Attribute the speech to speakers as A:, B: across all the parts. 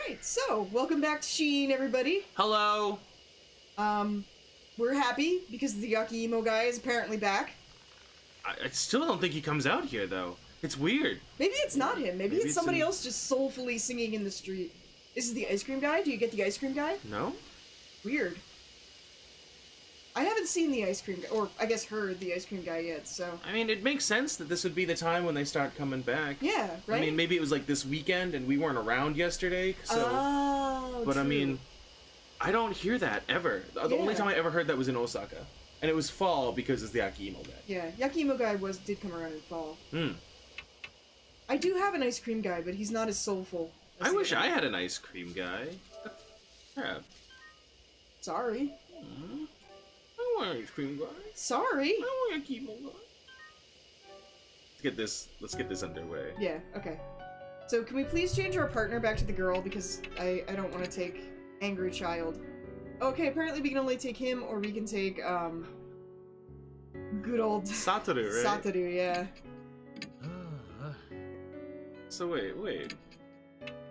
A: Alright, so, welcome back to Sheen, everybody.
B: Hello!
A: We're happy because the Yakiimo guy is apparently back.
B: I still don't think he comes out here, though. It's weird.
A: Maybe it's not him. Maybe it's somebody else just soulfully singing in the street. This is the ice cream guy? Do you get the ice cream guy?
B: No?
A: Weird. I haven't seen the ice cream guy, or I guess heard the ice cream guy yet, so...
B: I mean, it makes sense that this would be the time when they start coming back.
A: Yeah, right?
B: I mean, maybe it was like this weekend and we weren't around yesterday, so...
A: Oh,
B: But
A: true.
B: I mean, I don't hear that ever. The only time I ever heard that was in Osaka. And it was fall because it's the Yakiimo guy.
A: Yeah, Yakiimo guy did come around in fall.
B: Hmm.
A: I do have an ice cream guy, but he's not as soulful.
B: I wish I had an ice cream guy. Crap.
A: Sorry.
B: I want an ice cream guy.
A: Sorry.
B: I want a Yakiimo guy. Let's get this underway.
A: Yeah, okay. So can we please change our partner back to the girl, because I don't want to take Angry Child. Okay, apparently we can only take him, or we can take, good old...
B: Satoru, right?
A: Satoru, yeah.
B: So wait.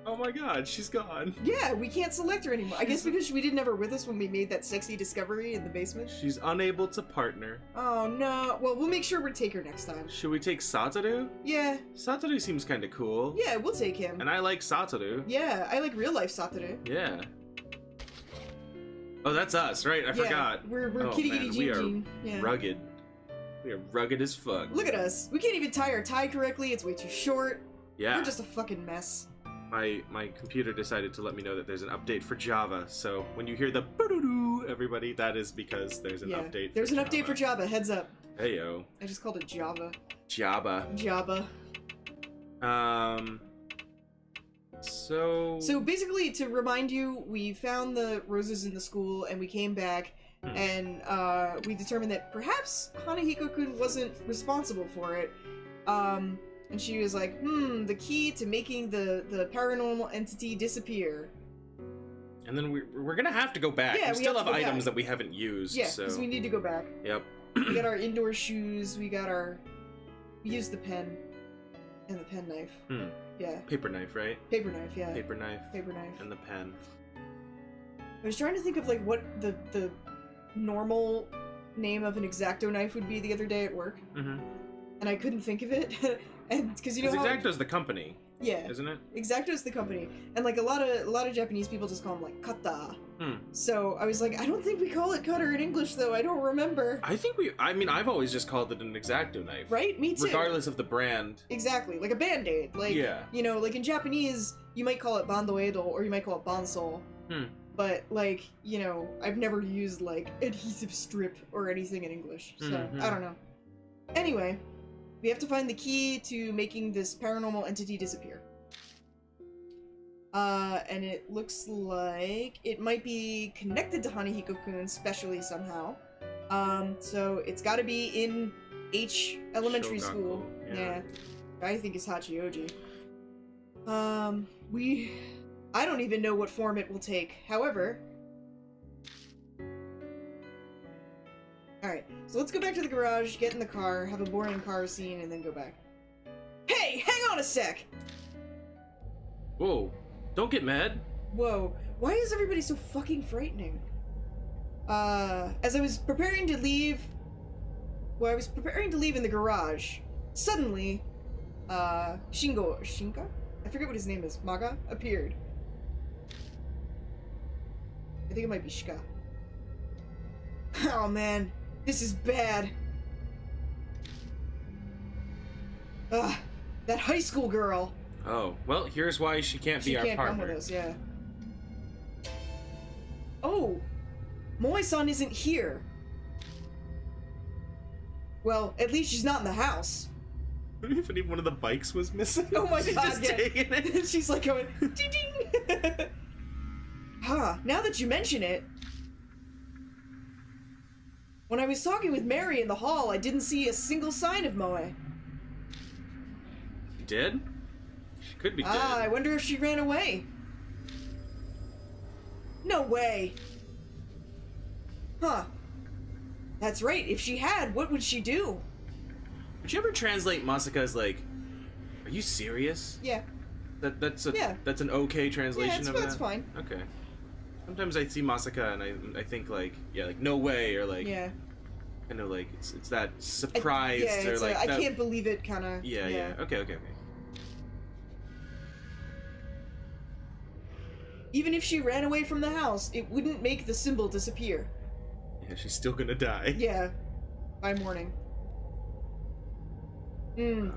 B: Oh my god, she's gone.
A: Yeah, we can't select her anymore. I guess because we didn't have her with us when we made that sexy discovery in the basement.
B: She's unable to partner.
A: Oh no. Well, we'll make sure we take her next time.
B: Should we take Satoru?
A: Yeah.
B: Satoru seems kind of cool.
A: Yeah, we'll take him.
B: And I like Satoru.
A: Yeah, I like real life Satoru.
B: Yeah. Oh, that's us, right? I forgot.
A: We're
B: oh,
A: Kirigiri
B: man, we are
A: Jin. Yeah.
B: rugged. We are rugged as fuck.
A: Look at us. We can't even tie our tie correctly. It's way too short.
B: Yeah.
A: We're just a fucking mess.
B: My computer decided to let me know that there's an update for Java, so when you hear the boo-doo-doo, everybody, that is because there's an update
A: There's an update for Java, heads up.
B: Heyo.
A: I just called it Java.
B: Java.
A: Java.
B: So
A: basically, to remind you, we found the roses in the school, and we came back, and we determined that perhaps Hanahiko-kun wasn't responsible for it. And she was like, the key to making the paranormal entity disappear.
B: And then we're gonna have to go back.
A: Yeah,
B: we still have items that we haven't used.
A: Yeah,
B: so
A: because we need to go back.
B: Yep.
A: We got our indoor shoes, we used the pen, and the pen knife. Yeah.
B: Paper knife, right?
A: Paper knife, yeah.
B: Paper knife.
A: Paper knife.
B: And the pen.
A: I was trying to think of, like, what the normal name of an X-Acto knife would be the other day at work. And I couldn't think of it. And because you know how
B: X-Acto's the company.
A: Yeah.
B: Isn't it?
A: X-Acto's the company. And like a lot of Japanese people just call them like kata. So I was like, I don't think we call it cutter in English though. I don't remember.
B: I mean I've always just called it an X-Acto knife.
A: Right? Me too.
B: Regardless of the brand.
A: Exactly. Like a band-aid. Like you know, like in Japanese you might call it bandoedo or you might call it bansol. But like, you know, I've never used like adhesive strip or anything in English. So I don't know. Anyway. We have to find the key to making this paranormal entity disappear. And it looks like it might be connected to Hanahiko-kun specially somehow. So it's gotta be in H elementary school. Yeah. I think it's Hachioji. I don't even know what form it will take. However... Alright, so let's go back to the garage, get in the car, have a boring car scene, and then go back. Hey, hang on a sec!
B: Whoa, don't get mad.
A: Whoa, why is everybody so fucking frightening? As I was preparing to leave... Well, I was preparing to leave in the garage, suddenly, Shinka? I forget what his name is. Maga? Appeared. I think it might be Shika. Oh man. This is bad. Ugh, that high school girl.
B: Oh, well, here's why she can't be our partner. She can't
A: come with us, yeah. Oh, Moe-san isn't here. Well, at least she's not in the house.
B: What if any one of the bikes was missing?
A: Oh my god,
B: just taking it.
A: She's like going, ding ding. Huh, now that you mention it, when I was talking with Mary in the hall, I didn't see a single sign of Moe.
B: You did? She could be dead.
A: I wonder if she ran away. No way. Huh. That's right, if she had, what would she do?
B: Would you ever translate Masaka as like, are you serious?
A: Yeah.
B: That's an okay translation of that?
A: That's fine.
B: Okay. Sometimes I see Masaka and I think like no way, or like I know like it's that surprised or like
A: I can't believe it kind of.
B: Yeah. Okay.
A: Even if she ran away from the house, it wouldn't make the symbol disappear.
B: Yeah, she's still gonna die.
A: Yeah, by morning. Wow.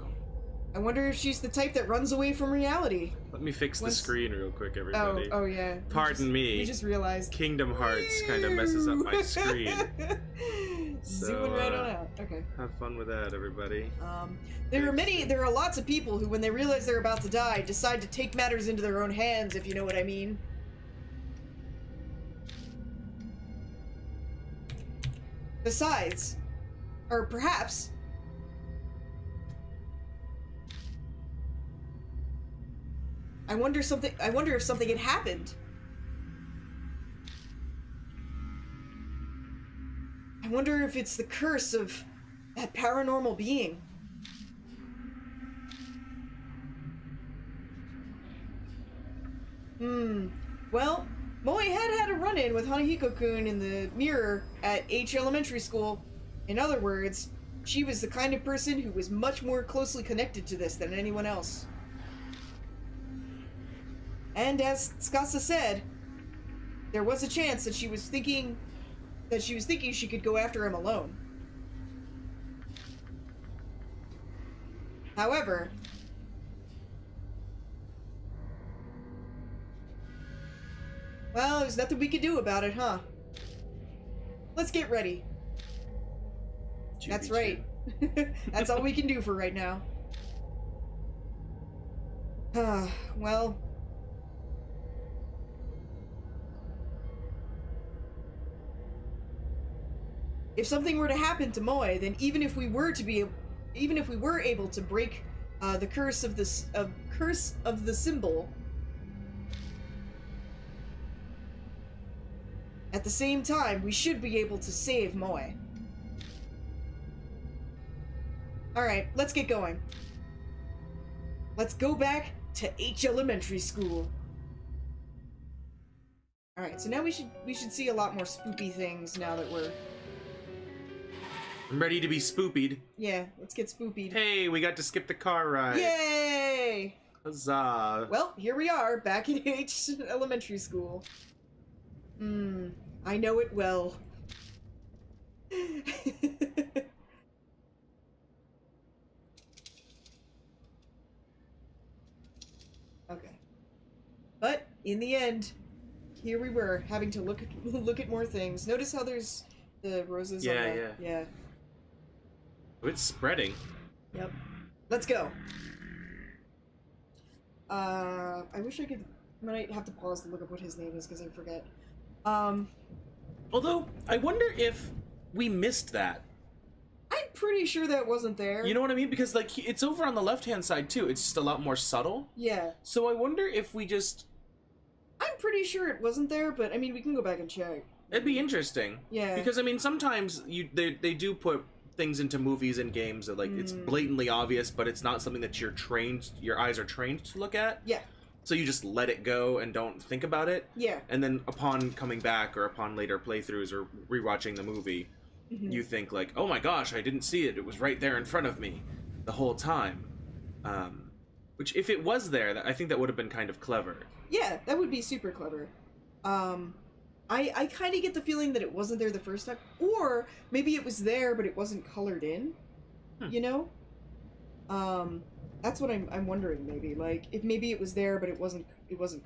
A: I wonder if she's the type that runs away from reality.
B: Let me fix the screen real quick, everybody.
A: Oh yeah.
B: Pardon me.
A: You just realized.
B: Kingdom Hearts kind of messes up my screen.
A: Zooming right on out. Okay.
B: Have fun with that, everybody.
A: There are lots of people who, when they realize they're about to die, decide to take matters into their own hands, if you know what I mean. Besides, or perhaps, I wonder if something had happened. I wonder if it's the curse of that paranormal being. Well, Moe had a run-in with Hanahiko-kun in the mirror at H Elementary School. In other words, she was the kind of person who was much more closely connected to this than anyone else. And as Tsukasa said, there was a chance that she was thinking she could go after him alone. However, well, there's nothing we could do about it, huh? Let's get ready. That's right. That's all we can do for right now. Well... if something were to happen to Moe, then even if we were able to break the curse of the symbol, at the same time, we should be able to save Moe. Alright, let's get going. Let's go back to H Elementary School. Alright, so now we should see a lot more spoopy things now that we're...
B: I'm ready to be spoopied.
A: Yeah, let's get spoopied.
B: Hey, we got to skip the car ride.
A: Yay!
B: Huzzah.
A: Well, here we are, back in H Elementary School. I know it well. Okay. But, in the end, here we were, having to look at more things. Notice how there's the roses on the... Yeah.
B: Oh, it's spreading.
A: Yep. Let's go. I wish I could... I might have to pause to look up what his name is, because I forget.
B: Although, I wonder if we missed that.
A: I'm pretty sure that wasn't there.
B: You know what I mean? Because, like, it's over on the left-hand side, too. It's just a lot more subtle.
A: Yeah.
B: So I wonder if we just...
A: I'm pretty sure it wasn't there, but, I mean, we can go back and check.
B: It'd be interesting.
A: Yeah.
B: Because, I mean, sometimes they do put things into movies and games that, like, it's blatantly obvious, but it's not something that your eyes are trained to look at.
A: Yeah.
B: So you just let it go and don't think about it.
A: Yeah.
B: And then upon coming back or upon later playthroughs or rewatching the movie, you think like, oh my gosh, I didn't see it. It was right there in front of me the whole time. Which if it was there, I think that would have been kind of clever.
A: Yeah, that would be super clever. I kind of get the feeling that it wasn't there the first time. Or maybe it was there, but it wasn't colored in. You know? That's what I'm wondering, maybe. Like, if maybe it was there, but it wasn't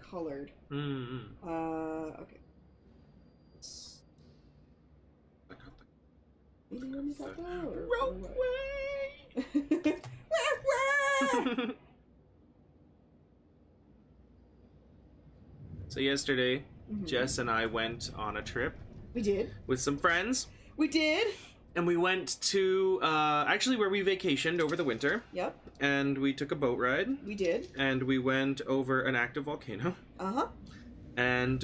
A: colored. Okay.
B: So yesterday, Jess and I went on a trip.
A: We did.
B: With some friends.
A: We did.
B: And we went to, actually where we vacationed over the winter.
A: Yep.
B: And we took a boat ride.
A: We did.
B: And we went over an active volcano.
A: Uh-huh.
B: And,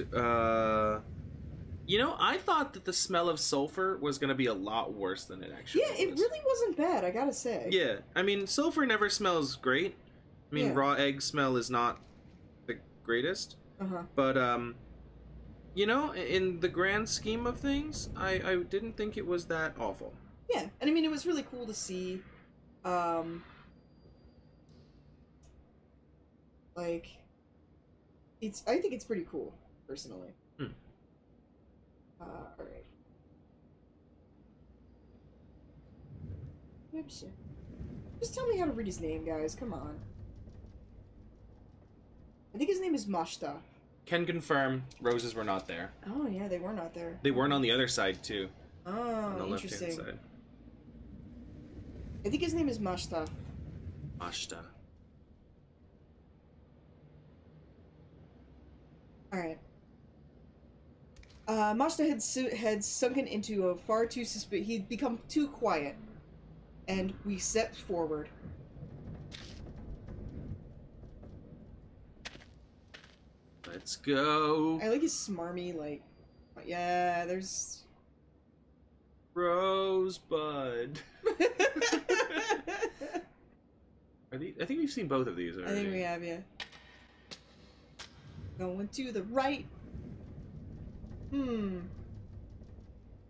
B: you know, I thought that the smell of sulfur was going to be a lot worse than it actually was.
A: Yeah, it really wasn't bad, I gotta say.
B: Yeah. I mean, sulfur never smells great. I mean, raw egg smell is not the greatest. But, you know, in the grand scheme of things, I didn't think it was that awful.
A: Yeah, and I mean, it was really cool to see, like, I think it's pretty cool, personally. Alright. Oops. Just tell me how to read his name, guys, come on. I think his name is Mashita.
B: Can confirm, roses were not there.
A: Oh, yeah, they were not there.
B: They weren't on the other side, too.
A: Oh,
B: on the
A: interesting.
B: left-hand side.
A: I think his name is Mashita.
B: Mashita.
A: Alright. Mashita had sunken into a far too he'd become too quiet. And we stepped forward.
B: Let's go.
A: I like his smarmy, like... Yeah, there's...
B: Rosebud. I think we've seen both of these already.
A: I think we have, yeah. Going to the right.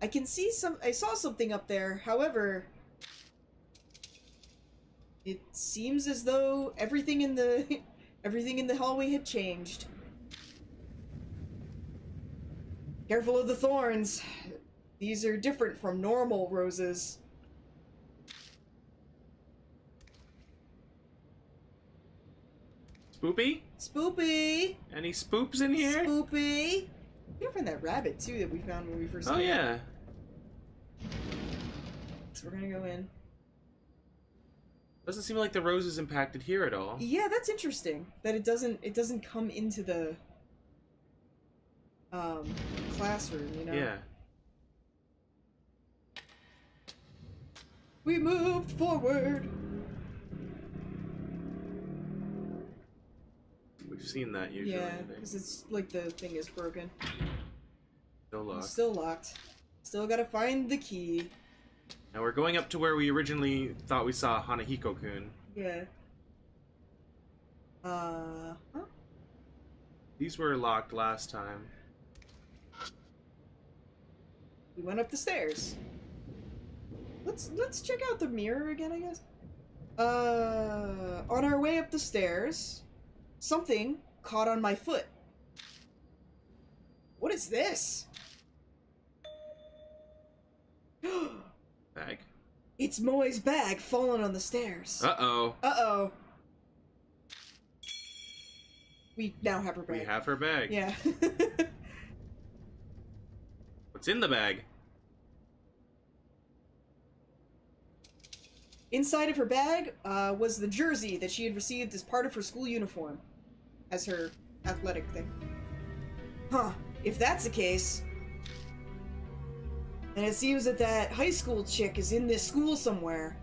A: I can see I saw something up there, however... It seems as though everything in the... everything in the hallway had changed. Careful of the thorns. These are different from normal roses.
B: Spoopy?
A: Spoopy!
B: Any spoops in here?
A: Spoopy! We gotta find that rabbit, too, that we found when we first came.
B: Oh, yeah.
A: So we're gonna go in.
B: Doesn't seem like the rose is impacted here at all.
A: Yeah, that's interesting. That it doesn't come into the... classroom, you know?
B: Yeah.
A: We moved forward!
B: We've seen that usually.
A: Yeah, because it's like the thing is broken.
B: Still locked.
A: Still locked. Still gotta find the key.
B: Now we're going up to where we originally thought we saw Hanahiko-kun.
A: Yeah. Huh?
B: These were locked last time.
A: We went up the stairs. Let's check out the mirror again, I guess. On our way up the stairs, something caught on my foot. What is this?
B: Bag.
A: It's Moe's bag fallen on the stairs.
B: Uh-oh.
A: Uh-oh. We now have her bag.
B: We have her bag.
A: Yeah.
B: What's in the bag?
A: Inside of her bag was the jersey that she had received as part of her school uniform. As her athletic thing. Huh. If that's the case... then it seems that that high school chick is in this school somewhere.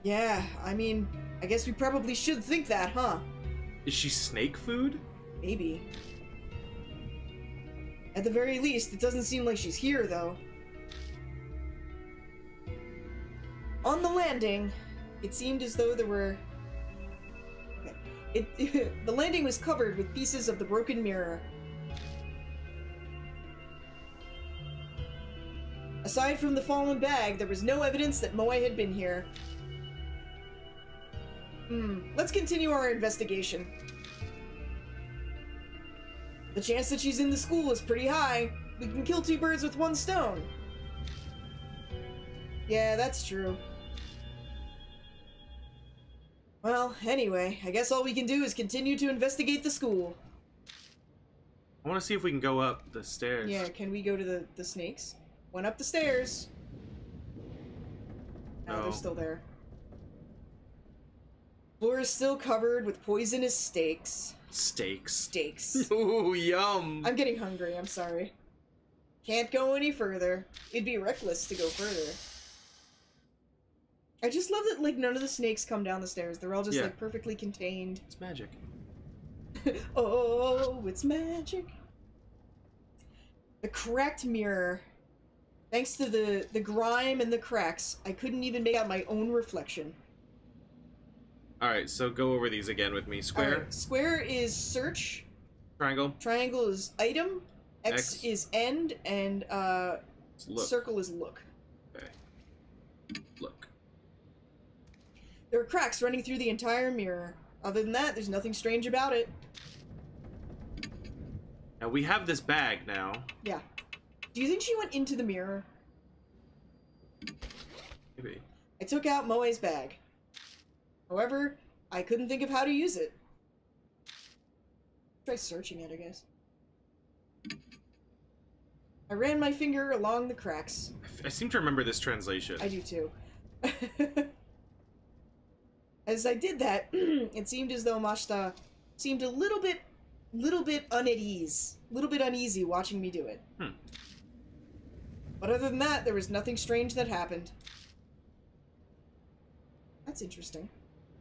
A: Yeah, I mean, I guess we probably should think that, huh?
B: Is she snake food?
A: Maybe. At the very least, it doesn't seem like she's here, though. On the landing, it seemed as though there were... the landing was covered with pieces of the broken mirror. Aside from the fallen bag, there was no evidence that Moe had been here. Let's continue our investigation. The chance that she's in the school is pretty high. We can kill two birds with one stone. Yeah, that's true. Well, anyway, I guess all we can do is continue to investigate the school.
B: I want to see if we can go up the stairs.
A: Yeah, can we go to the snakes? Went up the stairs. No, they're still there. Floor is still covered with poisonous steaks.
B: Steaks.
A: Steaks.
B: Ooh, yum.
A: I'm getting hungry, I'm sorry. Can't go any further. It'd be reckless to go further. I just love that, like, none of the snakes come down the stairs. They're all just, like, perfectly contained.
B: It's magic.
A: Oh, it's magic. The cracked mirror. Thanks to the grime and the cracks, I couldn't even make out my own reflection.
B: Alright, so go over these again with me. Square?
A: Right. Square is search.
B: Triangle?
A: Triangle is item. X is end. And circle is look.
B: Okay. Look.
A: There are cracks running through the entire mirror. Other than that, there's nothing strange about it.
B: Now, we have this bag now.
A: Yeah. Do you think she went into the mirror?
B: Maybe.
A: I took out Moe's bag. However, I couldn't think of how to use it. Try searching it, I guess. I ran my finger along the cracks.
B: I seem to remember this translation.
A: I do too. As I did that, it seemed as though Mashita seemed a little bit at ease. A little bit uneasy watching me do it. But other than that, there was nothing strange that happened. That's interesting.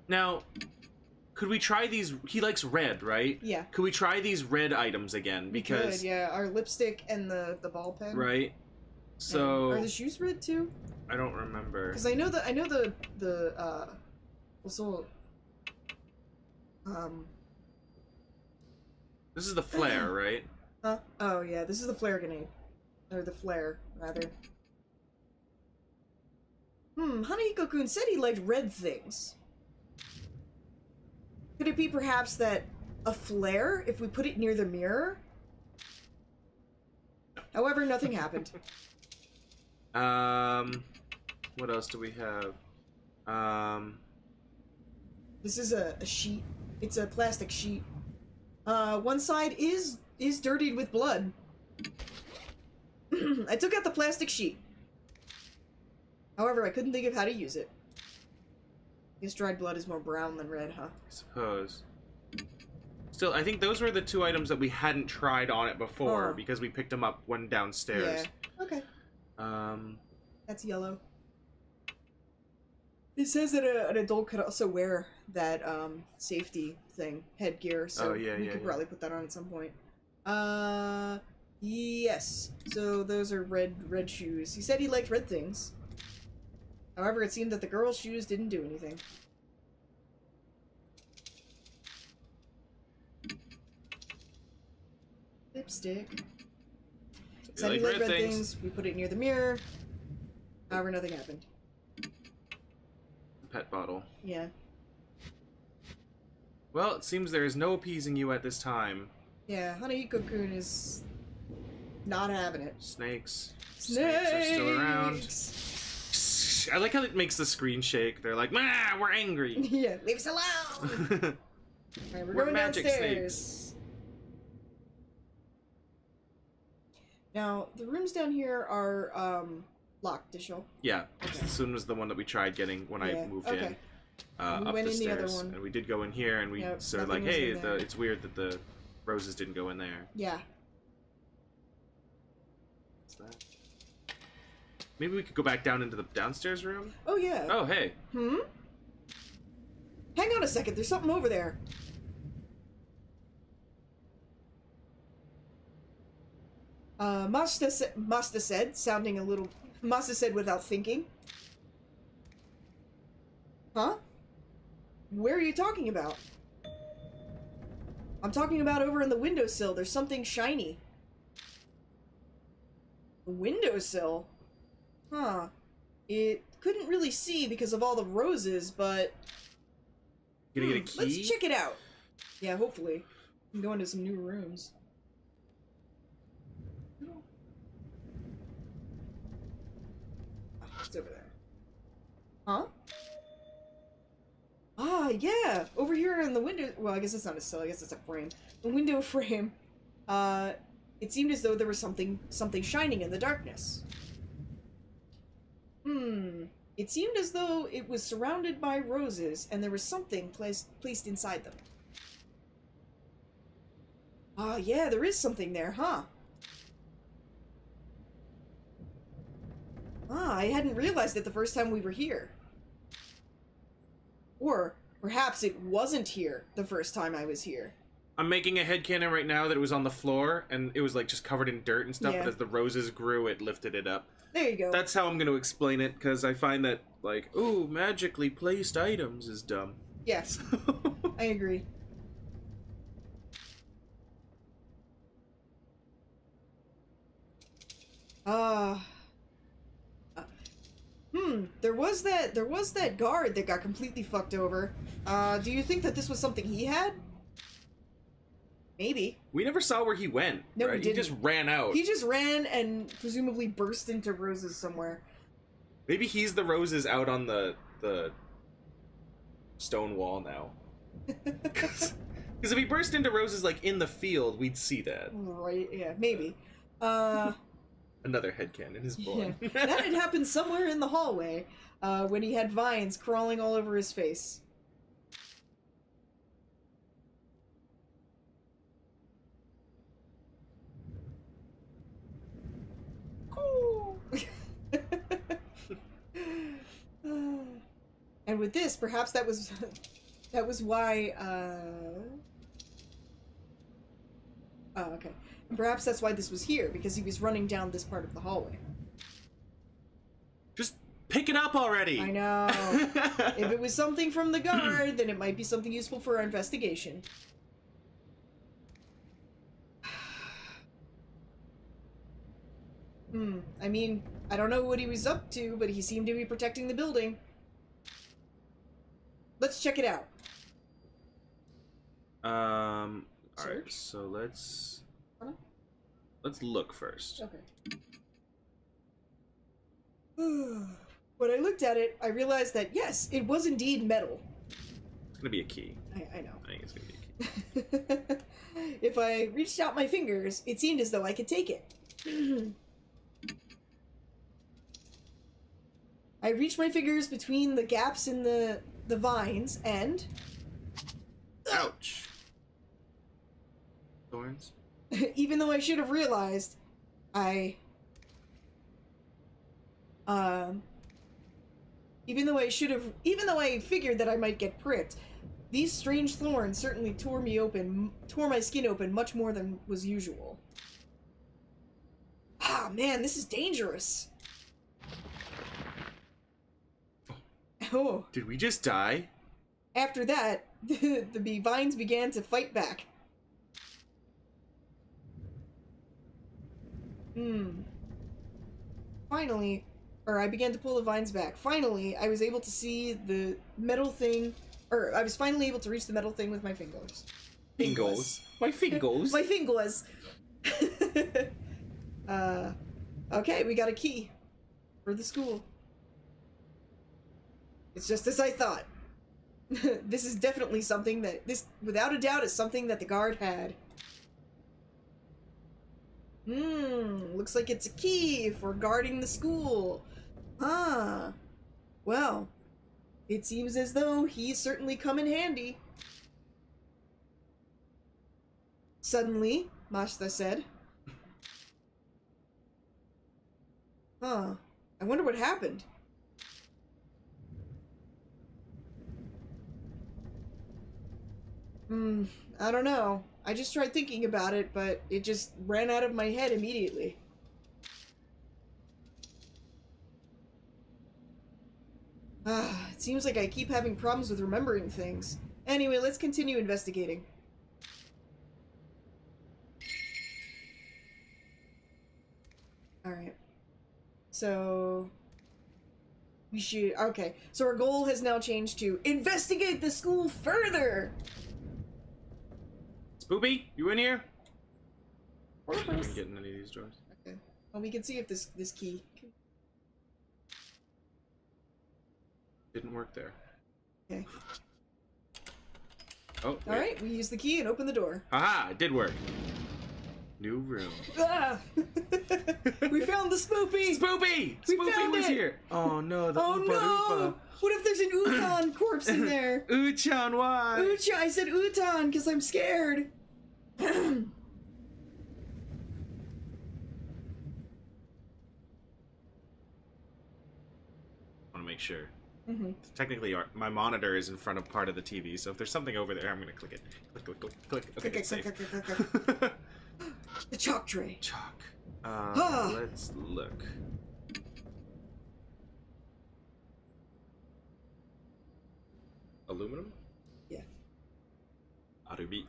B: Now, could we try these? He likes red, right?
A: Yeah.
B: Could we try these red items again? Because
A: we could, yeah, our lipstick and the ball pen.
B: Right. So
A: are the shoes red too?
B: I don't remember.
A: Because I know the also
B: this is the flare, right?
A: Huh? Oh yeah, this is the flare grenade. Or the flare, rather. Hanahiko-kun said he liked red things. Could it be perhaps that a flare, if we put it near the mirror? However, nothing happened.
B: What else do we have?
A: This is a sheet. It's a plastic sheet. One side is dirtied with blood. I took out the plastic sheet. However, I couldn't think of how to use it. I guess dried blood is more brown than red, huh?
B: I suppose. Still, I think those were the two items that we hadn't tried on it before because we picked them up when downstairs.
A: Yeah. Okay. That's yellow. It says that an adult could also wear that safety thing, headgear, so we could probably put that on at some point. Yes. So those are red shoes. He said he liked red things. However, it seemed that the girl's shoes didn't do anything. Lipstick. Said he liked red things. We put it near the mirror. However, nothing happened.
B: Pet bottle.
A: Yeah.
B: Well, it seems there is no appeasing you at this time.
A: Yeah, Hanahiko-kun is not having it.
B: Snakes. Snakes are still around. I like how it makes the screen shake. They're like, "Ah, we're angry."
A: Yeah, leave us alone. Alright, we're going
B: magic
A: downstairs.
B: Snakes.
A: Now, the rooms down here are locked, Dishel.
B: Yeah, this one was the one that we tried getting when I moved in.
A: We
B: up
A: went
B: the
A: in
B: stairs,
A: the other one.
B: and we did go in here, and we sort of like, hey, it's weird that the roses didn't go in there.
A: Yeah.
B: What's that? Maybe we could go back down into the downstairs room?
A: Oh, yeah.
B: Oh, hey.
A: Hang on a second, there's something over there. Masta said, sounding a little... Masta said without thinking. Huh? Where are you talking about? I'm talking about over in the windowsill. There's something shiny. The windowsill? Huh. It couldn't really see because of all the roses, but...
B: Gonna get a key?
A: Let's check it out. Yeah, hopefully. We can go into some new rooms. It's over there. Huh? Ah, yeah! Over here in the window... Well, I guess it's not a sill. I guess it's a frame. The window frame. It seemed as though there was something shining in the darkness. It seemed as though it was surrounded by roses, and there was something placed inside them. Ah, yeah, there is something there, huh? Ah, I hadn't realized it the first time we were here. Or perhaps it wasn't here the first time I was here.
B: I'm making a headcanon right now that it was on the floor, and it was like just covered in dirt and stuff,
A: Yeah.
B: but as the roses grew, it lifted it up.
A: There you go.
B: That's how I'm going to explain it, because I find that, like, ooh, magically placed items is dumb.
A: Yes, I agree. There was that guard that got completely fucked over. Do you think that this was something he had? Maybe.
B: We never saw where he went.
A: No,
B: right?
A: we didn't.
B: He just ran out.
A: He just ran and presumably burst into roses somewhere.
B: Maybe he's the roses out on the stone wall now. Because if he burst into roses like in the field, we'd see that.
A: Right? Yeah, maybe.
B: Another headcanon is born.
A: Yeah. That had happened somewhere in the hallway when he had vines crawling all over his face. Cool. And with this, perhaps that was why. Oh, okay. And perhaps that's why this was here, because he was running down this part of the hallway.
B: Just pick it up already!
A: I know. If it was something from the guard, then it might be something useful for our investigation. I mean, I don't know what he was up to, but he seemed to be protecting the building. Let's check it out.
B: Alright, so let's look first.
A: Okay. When I looked at it, I realized that, yes, it was indeed metal.
B: It's gonna be a key.
A: I know.
B: I think it's gonna be a key.
A: If I reached out my fingers, it seemed as though I could take it. I reached my fingers between the gaps in the vines, and...
B: Ouch! Thorns?
A: Even though I should have realized, even though I figured that I might get pricked, these strange thorns certainly tore my skin open much more than was usual. Ah, man, this is dangerous. Oh.
B: Did we just die?
A: After that, the vines began to fight back. Finally, I began to pull the vines back. Finally, I was able to see the metal thing, I was finally able to reach the metal thing with my fingers.
B: Fingers? My fingers?
A: My fingers! Okay, we got a key for the school. It's just as I thought. This is definitely something that, without a doubt, is something that the guard had. Looks like it's a key for guarding the school. Ah, well, it seems as though he's certainly come in handy. Suddenly, Mashita said. Huh, I wonder what happened. I don't know. I just tried thinking about it, but it just ran out of my head immediately. It seems like I keep having problems with remembering things. Anyway, let's continue investigating. Alright. So... we should... okay. So our goal has now changed to investigate the school further!
B: Spoopy, you in here? I didn't get in any of these drawers.
A: Okay. Well, we can see if this key...
B: didn't work there.
A: Okay.
B: Oh,
A: alright, we used the key and opened the door.
B: Haha, it did work. New room.
A: Ah! We found the Spoopy!
B: Spoopy! Spoopy was here! Oh no, the Oopa Doopa.
A: What if there's an Utan corpse in there?
B: Uchan, why?
A: Ucha, I said Utan because I'm scared.
B: I want to make sure. Technically, my monitor is in front of part of the TV, so if there's something over there, I'm going to click it. Click. Okay, it's safe.
A: The chalk tray.
B: Chalk. Let's look. Aluminum? Marubi.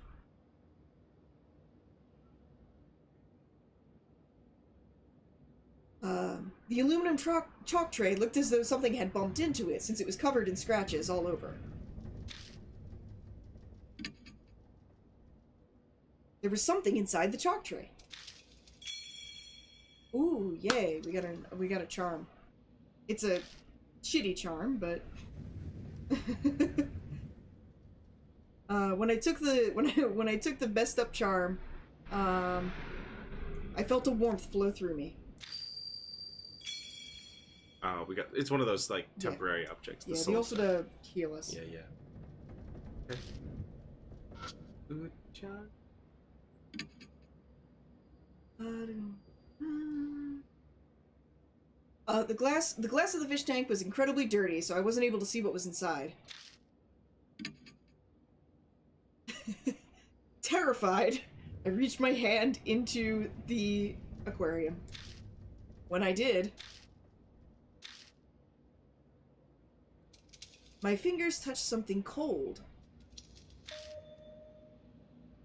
A: The aluminum chalk tray looked as though something had bumped into it, since it was covered in scratches all over. There was something inside the chalk tray. Ooh, yay! We got a charm. It's a shitty charm, but when I took the messed up charm, I felt a warmth flow through me.
B: Oh, it's one of those like temporary objects.
A: Yeah, they also to heal us.
B: Yeah, yeah. Okay.
A: The glass of the fish tank was incredibly dirty, so I wasn't able to see what was inside. Terrified, I reached my hand into the aquarium. When I did, my fingers touched something cold.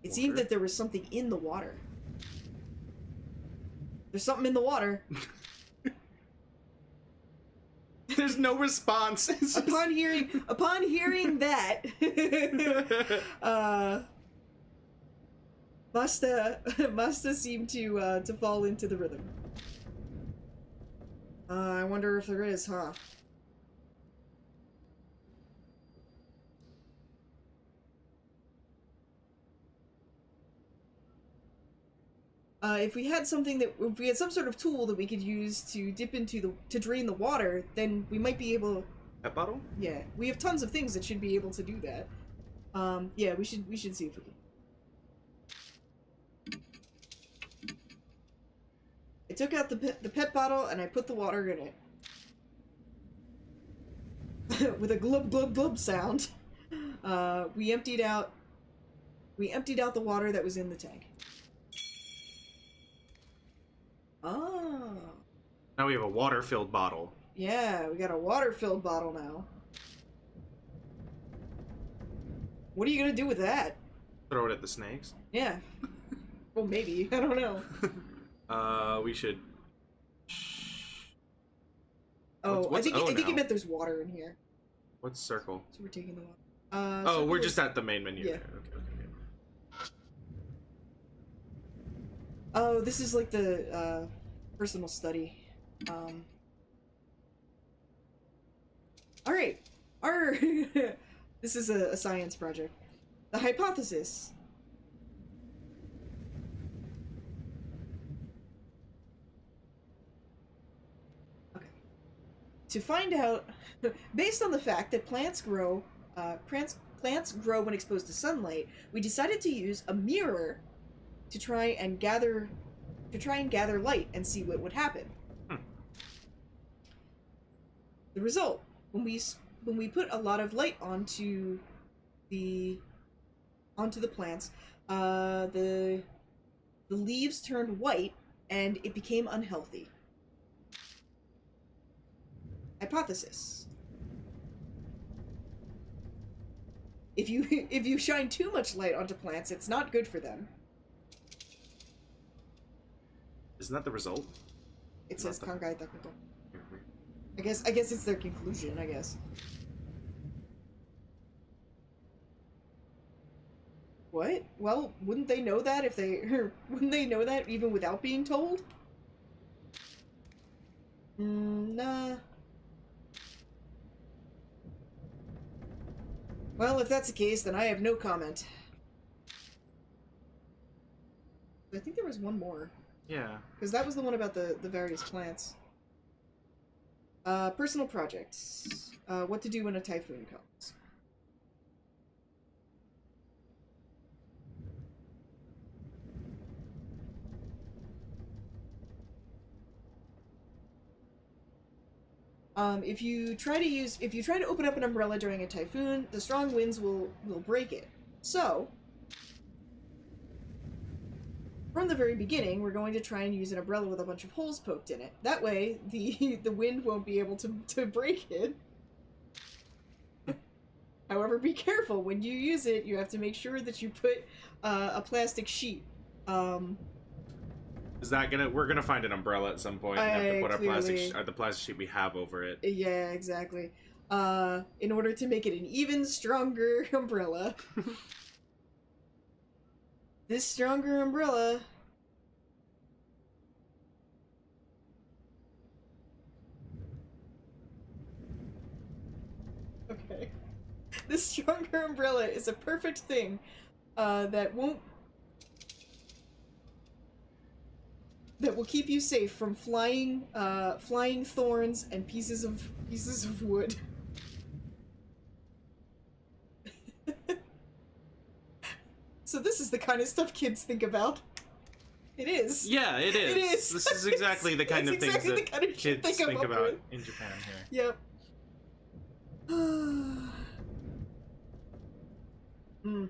A: It seemed that there was something in the water. There's something in the water.
B: There's no response.
A: Upon hearing that, Masta seemed to fall into the rhythm. I wonder if there is, huh? If we had some sort of tool that we could use to dip into to drain the water, then we might be able.
B: That bottle?
A: Yeah, we have tons of things that should be able to do that. Yeah, we should see if we can. I took out the pet bottle and I put the water in it. With a glub glub glub sound, we emptied out the water that was in the tank. Oh.
B: Now we have a water-filled bottle.
A: Yeah, we got a water-filled bottle now. What are you gonna do with that?
B: Throw it at the snakes?
A: Yeah. Well, maybe. I don't know.
B: We should...
A: Oh, I think it meant there's water in here.
B: What's circle?
A: So we're taking the water.
B: We're just at the main menu.
A: Yeah.
B: There. Okay.
A: Oh, this is like the personal study. Alright. This is a science project. The hypothesis. Okay. To find out, based on the fact that plants grow when exposed to sunlight, we decided to use a mirror to try and gather light and see what would happen. The result, when we put a lot of light onto the plants, the leaves turned white and it became unhealthy. Hypothesis. If you shine too much light onto plants, it's not good for them.
B: Isn't that the result?
A: It says Kangai Takuto. I guess it's their conclusion, I guess. What? Well, wouldn't they know that if they wouldn't they know that even without being told? Nah. Well, if that's the case, then I have no comment. I think there was one more.
B: Yeah.
A: Because that was the one about the various plants. Personal projects. What to do when a typhoon comes. If you try to open up an umbrella during a typhoon, the strong winds will break it. So, from the very beginning, we're going to try and use an umbrella with a bunch of holes poked in it. That way, the wind won't be able to break it. However, be careful. When you use it, you have to make sure that you put a plastic sheet.
B: Is that gonna... We're gonna find an umbrella at some point and have to put our the plastic sheet we have over it.
A: Yeah, exactly. In order to make it an even stronger umbrella. This stronger umbrella... Okay. This stronger umbrella is a perfect thing that will keep you safe from flying thorns and pieces of wood. So this is the kind of stuff kids think about. It is.
B: Yeah, it is.
A: It is.
B: This is exactly the kind of things that kids think about in Japan here.
A: Yep.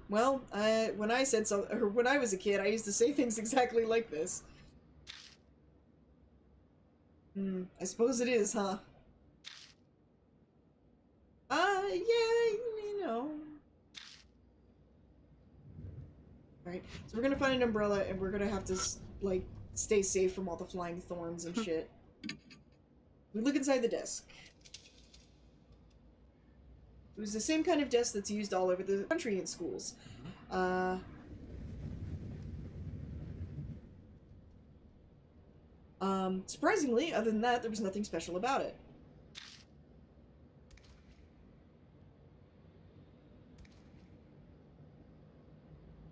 A: Well, when I said so, or when I was a kid, I used to say things exactly like this. I suppose it is, huh? Yeah, you know. Alright, so we're gonna find an umbrella, and we're gonna have to, like, stay safe from all the flying thorns and shit. We look inside the desk. It was the same kind of desk that's used all over the country in schools. Surprisingly, other than that, there was nothing special about it.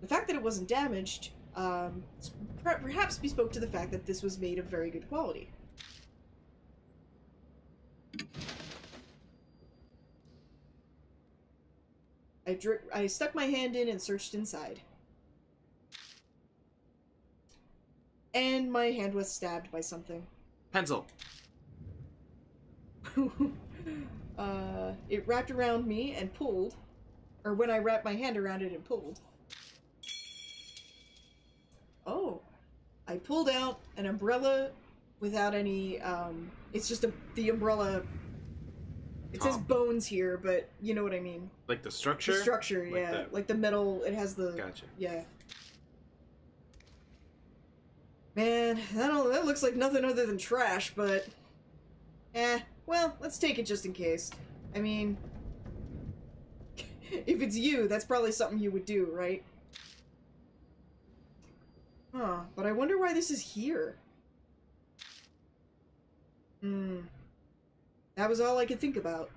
A: The fact that it wasn't damaged, perhaps bespoke to the fact that this was made of very good quality. I stuck my hand in and searched inside. And my hand was stabbed by something.
B: Pencil.
A: It wrapped around me and pulled. Or when I wrapped my hand around it and pulled. Oh. I pulled out an umbrella without any, it's just the umbrella... It says bones here, but you know what I mean.
B: Like the structure?
A: The structure, like yeah. Like the metal, it has the...
B: Gotcha.
A: Yeah. Man, that looks like nothing other than trash, but... well, let's take it just in case. I mean... if it's you, that's probably something you would do, right? Huh, but I wonder why this is here. That was all I could think about.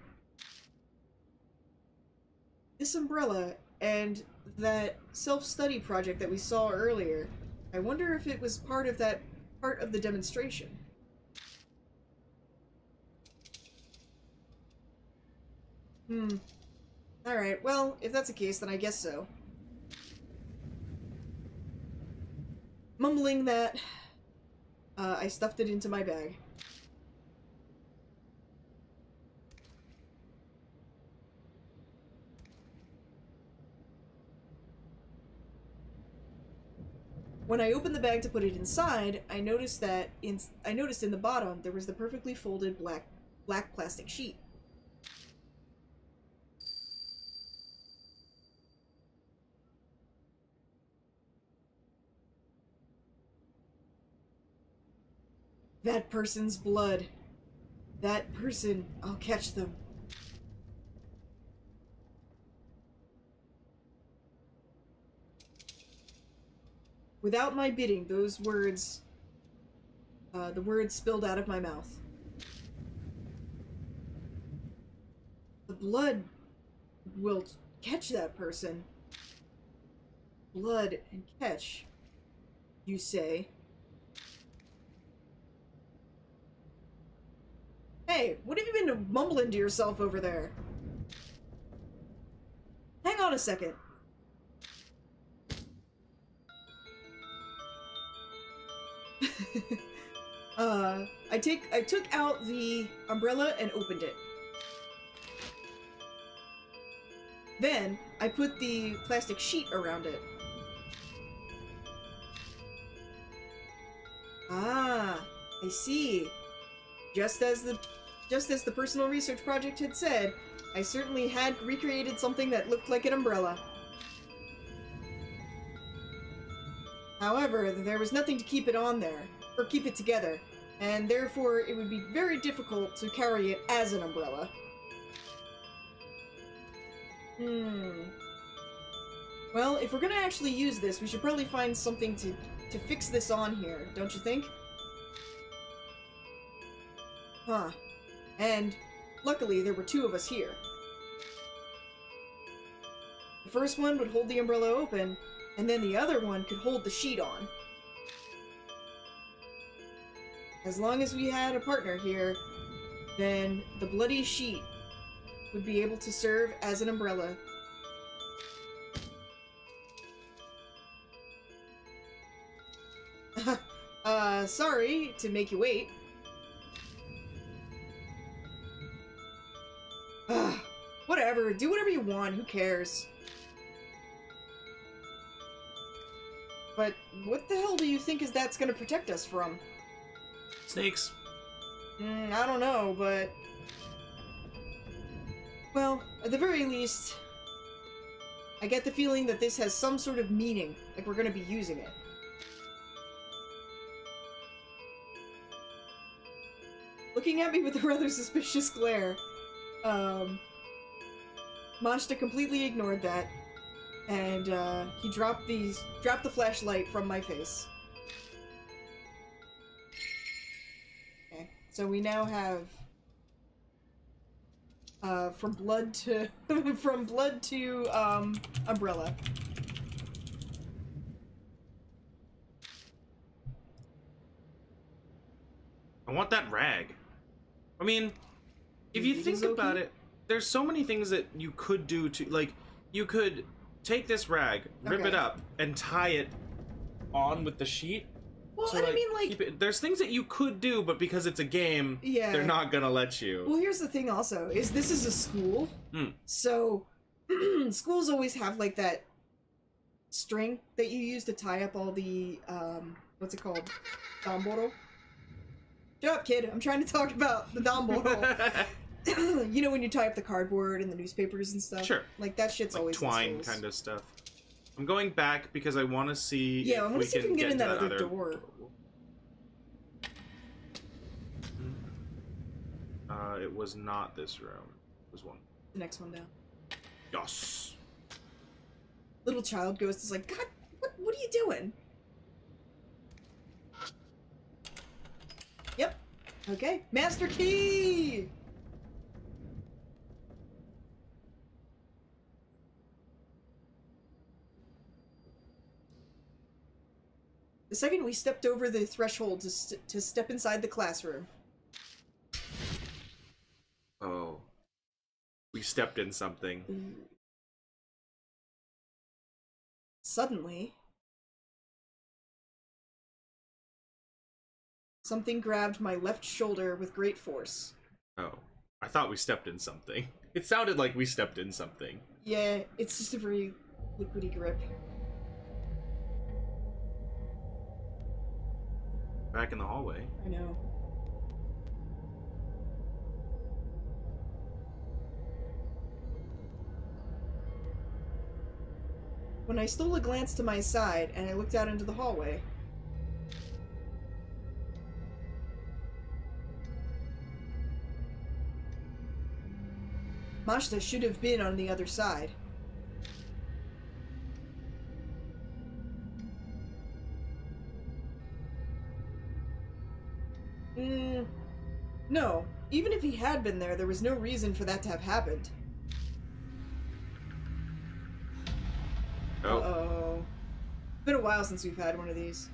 A: This umbrella and that self-study project that we saw earlier, I wonder if it was part of the demonstration. Alright, well, if that's the case, then I guess so. Mumbling that, I stuffed it into my bag. When I opened the bag to put it inside, I noticed that in the bottom there was the perfectly folded black plastic sheet. That person's blood. That person. I'll catch them. Without my bidding, those words, the words spilled out of my mouth. The blood will catch that person. Blood and catch, you say. Hey, what have you been mumbling to yourself over there? Hang on a second. I took out the umbrella and opened it. Then, I put the plastic sheet around it. Ah, I see. Just as the personal research project had said, I certainly had recreated something that looked like an umbrella. However, there was nothing to keep it on there, or keep it together, and therefore it would be very difficult to carry it as an umbrella. Well, if we're gonna actually use this, we should probably find something to fix this on here, don't you think? Huh. And luckily, there were two of us here. The first one would hold the umbrella open, and then the other one could hold the sheet on. As long as we had a partner here, then the bloody sheet would be able to serve as an umbrella. Sorry to make you wait. Whatever, do whatever you want, who cares? But what the hell do you think that's gonna protect us from?
B: Snakes.
A: I don't know, but... Well, at the very least, I get the feeling that this has some sort of meaning, like we're gonna be using it. Looking at me with a rather suspicious glare, Mashta completely ignored that, and he dropped the flashlight from my face. Okay, so we now have from blood to umbrella.
B: I want that rag. I mean, if you think about it, there's so many things that you could do to, like, you could take this rag, rip it up, and tie it on with the sheet.
A: Well, and I mean, like...
B: There's things that you could do, but because it's a game, they're not gonna let you.
A: Well, here's the thing also, is this is a school, so schools always have, like, that string that you use to tie up all the, what's it called? Damboro? Shut up, kid. I'm trying to talk about the Damboro. You know when you tie up the cardboard and the newspapers and stuff?
B: Sure.
A: Like, that shit's
B: like
A: always
B: twine kind of stuff. I'm going back because I want to see
A: I want to see if we can get in that other door.
B: It was not this room. It was one.
A: The next one down.
B: Yes.
A: Little child ghost is like, God, what are you doing? Yep. Okay. Master key! The second we stepped over the threshold to step inside the classroom.
B: Oh. We stepped in something.
A: Suddenly, something grabbed my left shoulder with great force.
B: Oh. I thought we stepped in something. It sounded like we stepped in something.
A: Yeah, it's just a very liquidy grip.
B: Back in the hallway.
A: I know. When I stole a glance to my side and I looked out into the hallway, Mashta should have been on the other side. No. Even if he had been there was no reason for that to have happened.
B: Oh.
A: Uh-oh. It's been a while since we've had one of these.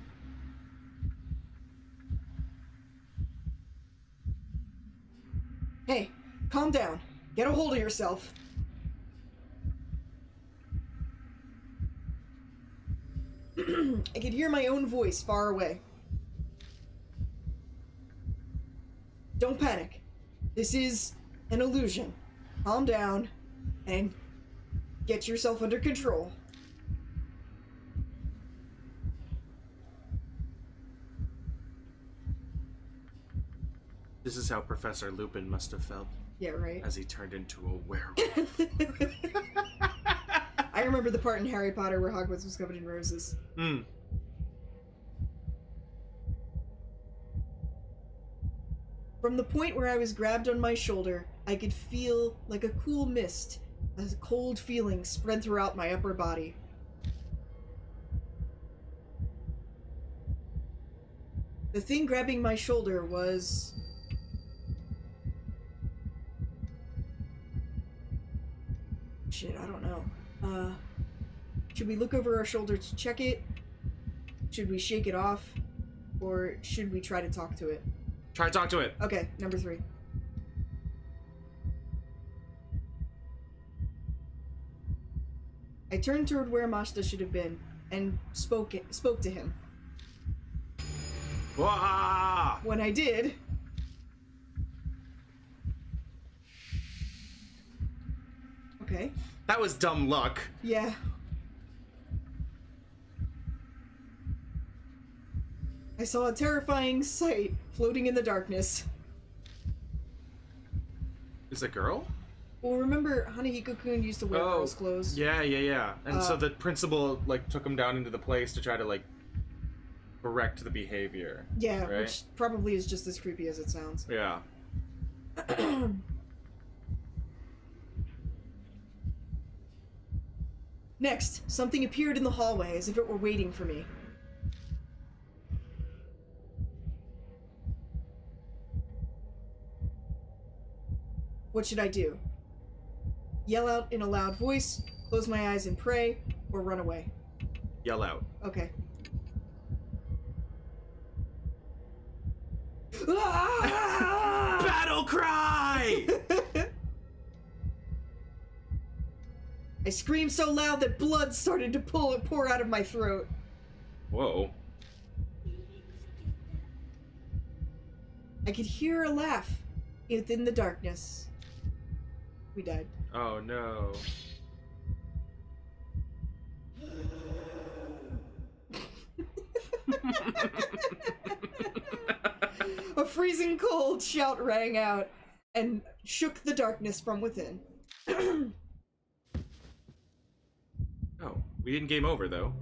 A: Hey, calm down. Get a hold of yourself. I could hear my own voice far away. Don't panic. This is an illusion. Calm down and get yourself under control.
B: This is how Professor Lupin must have felt.
A: Yeah, right.
B: As he turned into a werewolf.
A: I remember the part in Harry Potter where Hogwarts was covered in roses. From the point where I was grabbed on my shoulder, I could feel like a cool mist, a cold feeling spread throughout my upper body. The thing grabbing my shoulder was... Shit, I don't know. Should we look over our shoulder to check it? Should we shake it off? Or should we try to talk to it?
B: Try to talk to it.
A: Okay, number 3. I turned toward where Mashta should have been and spoke to him.
B: Wah!
A: When I did... Okay.
B: That was dumb luck.
A: Yeah. I saw a terrifying sight floating in the darkness.
B: Is it a girl?
A: Well, remember Hanahiko-kun used to wear girls' clothes?
B: Yeah. And so the principal, like, took him down into the place to try to, like, correct the behavior.
A: Yeah,
B: right?
A: Which probably is just as creepy as it sounds.
B: Yeah.
A: Next, something appeared in the hallway as if it were waiting for me. What should I do? Yell out in a loud voice, close my eyes and pray, or run away?
B: Yell out.
A: Okay.
B: Battle cry!
A: I screamed so loud that blood started to pour out of my throat.
B: Whoa.
A: I could hear a laugh within the darkness. We died.
B: Oh no.
A: A freezing cold shout rang out and shook the darkness from within.
B: Oh, we didn't game over though.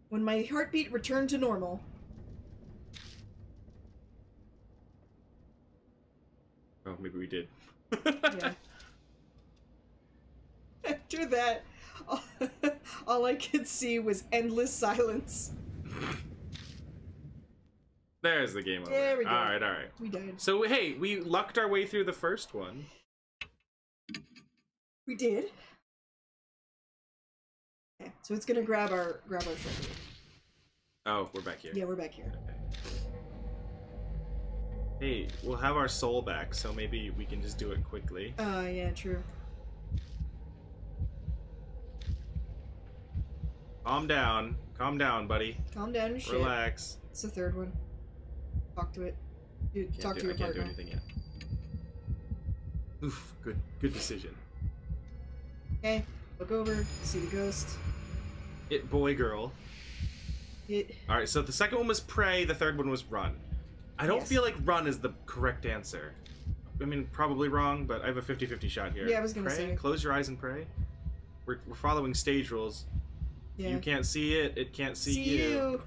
A: When my heartbeat returned to normal,
B: oh, maybe we did.
A: yeah. After that, all I could see was endless silence.
B: There's the game over.
A: There we go.
B: Alright.
A: We died.
B: So, hey, we lucked our way through the first one.
A: We did. Okay, so it's gonna grab our shoulder.
B: Oh, we're back here.
A: Yeah, we're back here.
B: Okay. Hey, we'll have our soul back, so maybe we can just do it quickly.
A: Yeah, true.
B: Calm down, buddy.
A: Calm down and shit.
B: Relax.
A: It's the third one. Talk to it. Talk to your partner.
B: I can't do anything yet. Oof, good decision.
A: Okay, look over, see the ghost.
B: It boy girl. Alright, so the second one was pray, the third one was run. I don't feel like run is the correct answer. I mean, probably wrong, but I have a 50-50 shot here.
A: Yeah, I was gonna
B: pray?
A: say.
B: Close your eyes and pray. We're following stage rules.
A: Yeah.
B: You can't see it, it can't see you.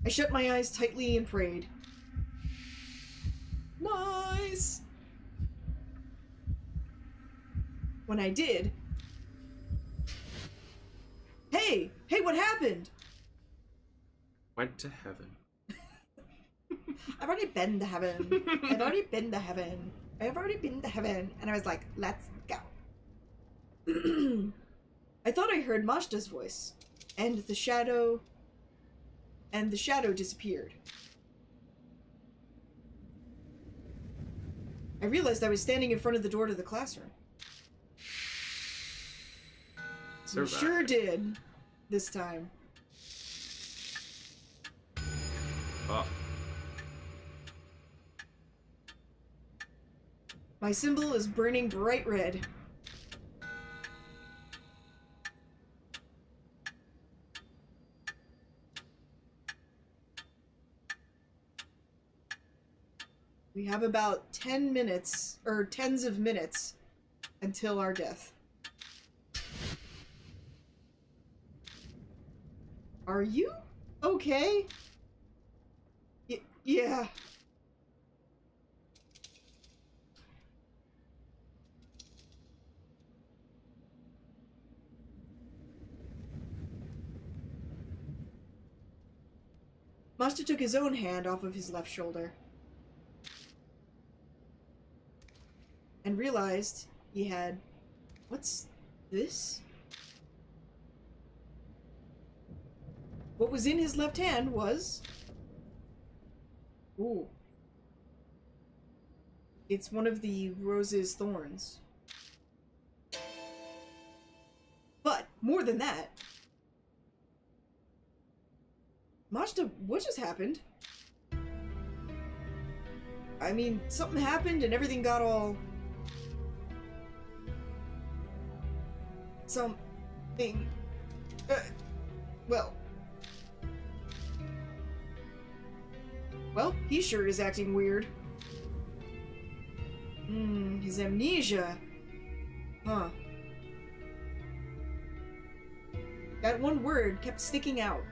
A: I shut my eyes tightly and prayed. Nice! When I did... Hey! Hey, what happened?
B: Went to heaven.
A: I've already been to heaven. I've already been to heaven. I've already been to heaven. And I was like, let's go. I thought I heard Mashta's voice. And the shadow disappeared. I realized I was standing in front of the door to the classroom. You sure did. This time.
B: Oh.
A: My symbol is burning bright red. We have about 10 minutes, or tens of minutes, until our death. Are you okay? Yeah. Mashita took his own hand off of his left shoulder. And realized he had... What's this? What was in his left hand was... Ooh. It's one of the rose's thorns. But, more than that... Mashita, what just happened? I mean, something happened and everything got all... Something... Well... Well, he sure is acting weird. His amnesia. Huh. That one word kept sticking out.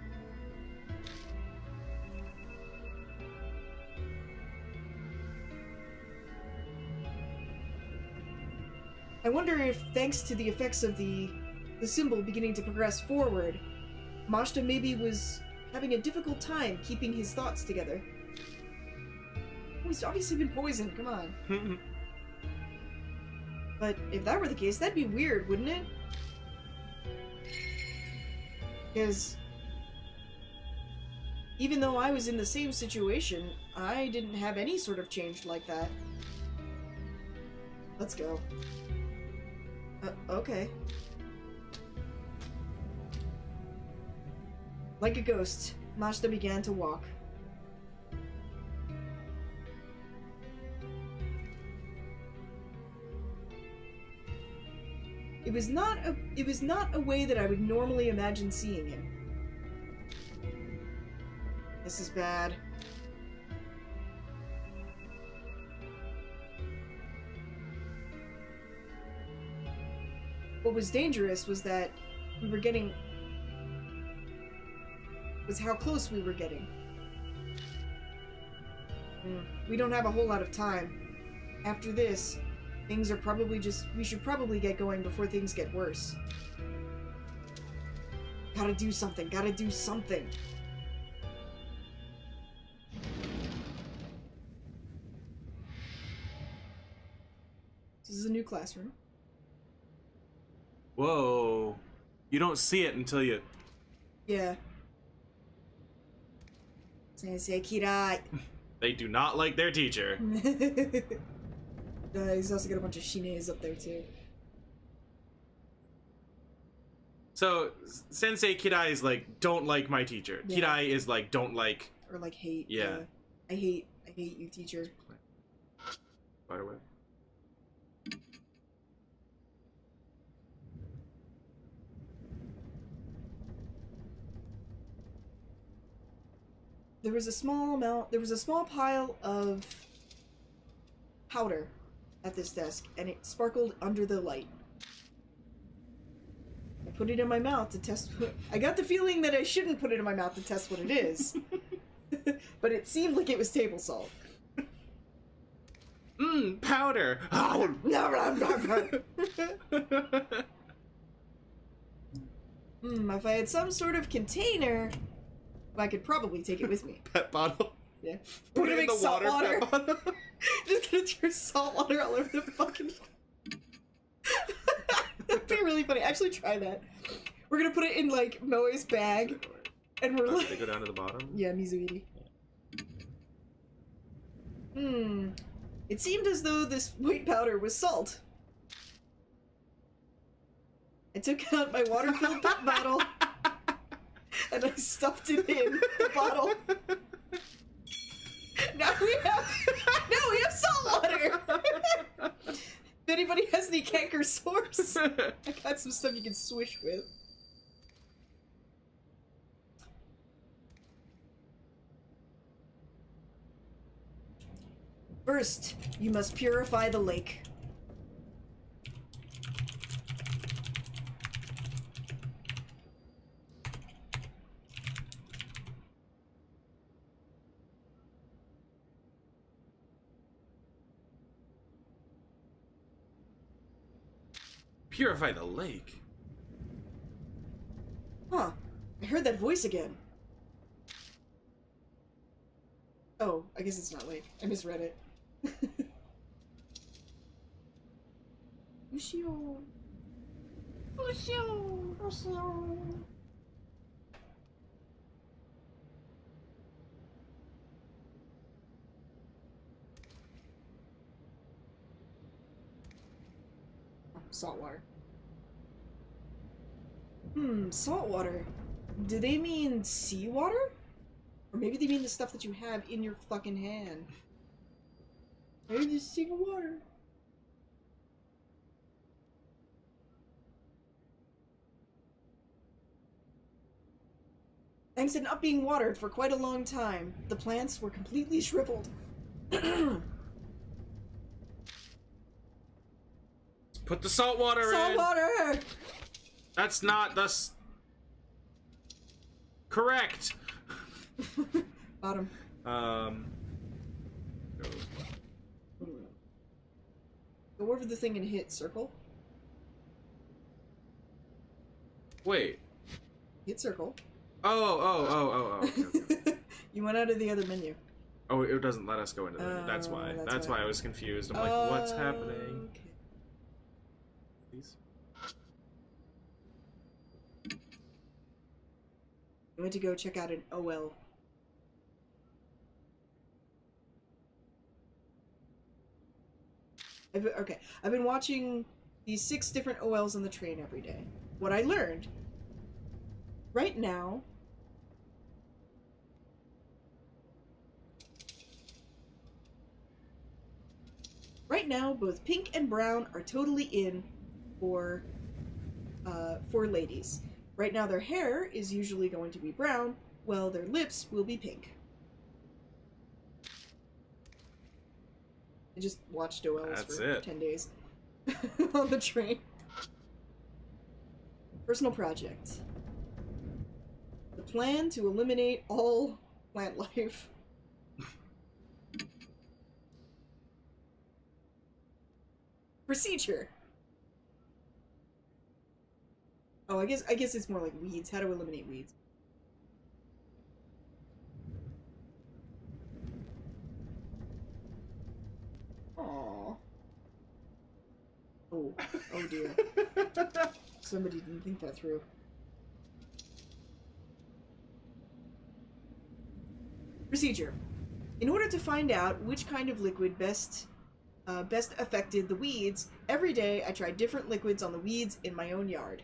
A: I wonder if, thanks to the effects of the symbol beginning to progress forward, Mashita maybe was having a difficult time keeping his thoughts together. He's obviously been poisoned, come on. But if that were the case, that'd be weird, wouldn't it? Because even though I was in the same situation, I didn't have any sort of change like that. Let's go. Okay. Like a ghost, Mashita began to walk. It was not a way that I would normally imagine seeing him. This is bad. What was dangerous was that we were getting... was how close we were getting. We don't have a whole lot of time. After this, things are probably just... we should probably get going before things get worse. Gotta do something, gotta do something. This is a new classroom.
B: Whoa. You don't see it until you...
A: Yeah. Sensei Kirai.
B: They do not like their teacher.
A: He's also got a bunch of shines up there too.
B: So, Sensei Kirai is like, don't like my teacher. Yeah. Kirai is like, don't like...
A: or like hate.
B: Yeah.
A: I hate you, teacher.
B: Spiderweb.
A: There was a small pile of powder at this desk, and it sparkled under the light. I put it in my mouth to test what... I got the feeling that I shouldn't put it in my mouth to test what it is. But it seemed like it was table salt.
B: Powder!
A: If I had some sort of container... I could probably take it with me.
B: Pet bottle?
A: Yeah.
B: Put it in the water. Pet bottle.
A: Just gonna turn salt water all over the fucking... That'd be really funny. Actually, try that. We're gonna put it in, like, Moe's bag. And we're like...
B: They go down to the bottom?
A: Yeah, Mizuiri. It seemed as though this white powder was salt. I took out my water-filled pet bottle. And I stuffed it in the bottle. Now we have salt water! If anybody has any canker sores, I got some stuff you can swish with. First, you must purify the lake.
B: Purify the lake?
A: Huh. I heard that voice again. Oh, I guess it's not lake. I misread it. Ushio. Ushio. Ushio. Saltwater. Saltwater. Do they mean seawater? Or maybe they mean the stuff that you have in your fucking hand. Maybe just seeing water. Thanks to not being watered for quite a long time, the plants were completely shriveled.
B: Put the salt water in!
A: Salt water!
B: That's not the correct!
A: Bottom. Go over the thing and hit circle.
B: Wait.
A: Hit circle.
B: Oh. Okay.
A: You went out of the other menu.
B: Oh, it doesn't let us go into the menu. That's why. That's why I was confused. I'm like, what's happening?
A: Okay.
B: Please.
A: I went to go check out an OL. I've been watching these 6 different OLs on the train every day. What I learned, right now, both pink and brown are totally in for ladies. Right now, their hair is usually going to be brown, while their lips will be pink. I just watched OLs for 10 days on the train. Personal project. The plan to eliminate all plant life. Procedure. Oh, I guess it's more like weeds. How to eliminate weeds. Aww. Oh dear. Somebody didn't think that through. Procedure. In order to find out which kind of liquid best affected the weeds, every day I tried different liquids on the weeds in my own yard.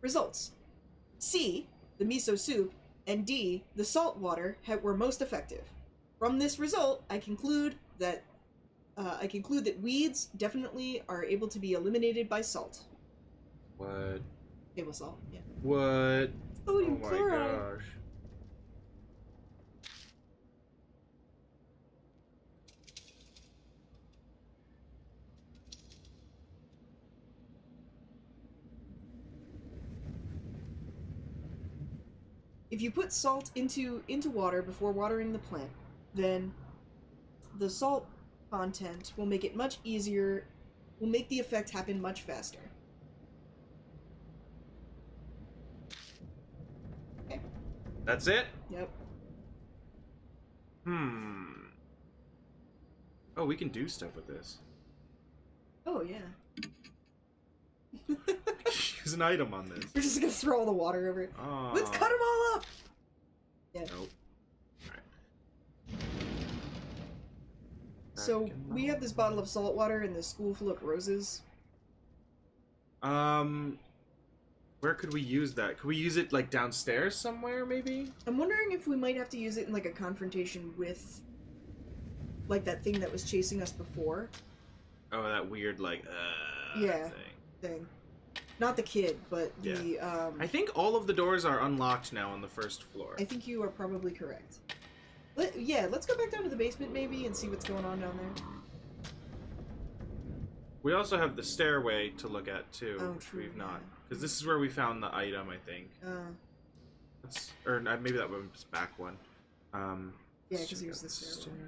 A: Results. C, the miso soup, and D, the salt water, were most effective. From this result, I conclude that weeds definitely are able to be eliminated by salt.
B: What?
A: Table salt, yeah.
B: What?
A: Sodium chloride.
B: My gosh.
A: If you put salt into water before watering the plant, then the salt content will make it much easier, will make the effect happen much faster. Okay.
B: That's it?
A: Yep.
B: Oh, we can do stuff with this.
A: Oh, yeah.
B: Use an item on this.
A: We're just gonna throw all the water over it.
B: Oh.
A: Let's cut them all up! Yeah.
B: Nope. Alright.
A: So, we have this bottle of salt water and this school full of roses.
B: Where could we use that? Could we use it, like, downstairs somewhere, maybe?
A: I'm wondering if we might have to use it in, like, a confrontation with, like, that thing that was chasing us before.
B: Oh, that weird, like,
A: yeah, thing. Not the kid, but the,
B: I think all of the doors are unlocked now on the first floor.
A: I think you are probably correct. Let's go back down to the basement, maybe, and see what's going on down there.
B: We also have the stairway to look at, too.
A: Oh, true.
B: We've not. Because this is where we found the item, I think. Or maybe that was back one.
A: Yeah, because here's the stairway.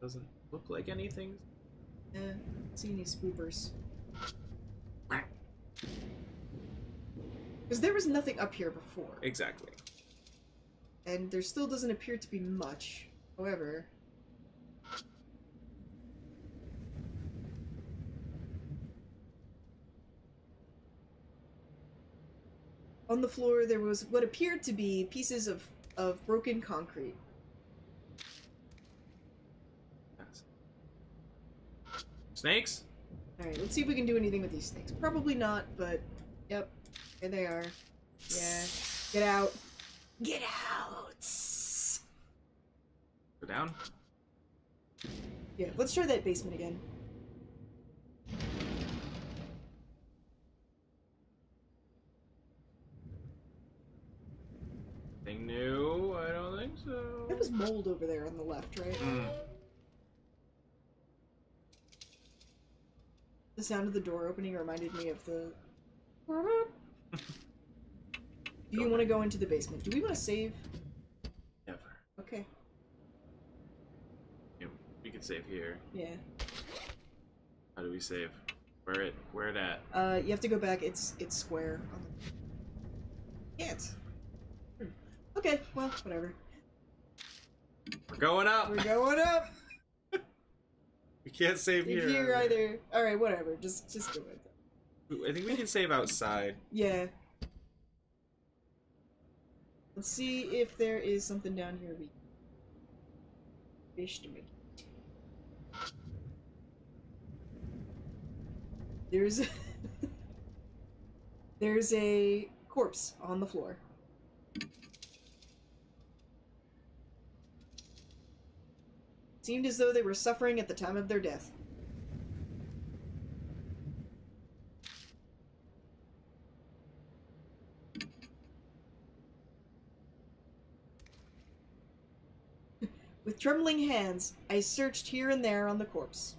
B: Doesn't look like anything.
A: See any spoopers. Because there was nothing up here before.
B: Exactly.
A: And there still doesn't appear to be much. However... on the floor there was what appeared to be pieces of broken concrete.
B: Snakes?
A: Alright, let's see if we can do anything with these snakes. Probably not, but... Yep. There they are. Yeah. Get out. Get out!
B: Go down?
A: Yeah, let's try that basement again.
B: Anything new? I don't think so.
A: There was mold over there on the left, right? The sound of the door opening reminded me of the... Do you want to go into the basement? Do we want to save?
B: Never.
A: Okay.
B: Yeah, we can save here.
A: Yeah.
B: How do we save? Where it at?
A: You have to go back. It's square. Can't. Okay, well, whatever.
B: We're going up!
A: We're going up!
B: We can't save here.
A: Either. Alright, whatever. Just go with it.
B: I think we can save outside.
A: Yeah. Let's see if there is something down here we fish to make. There's a corpse on the floor. Seemed as though they were suffering at the time of their death. With trembling hands, I searched here and there on the corpse.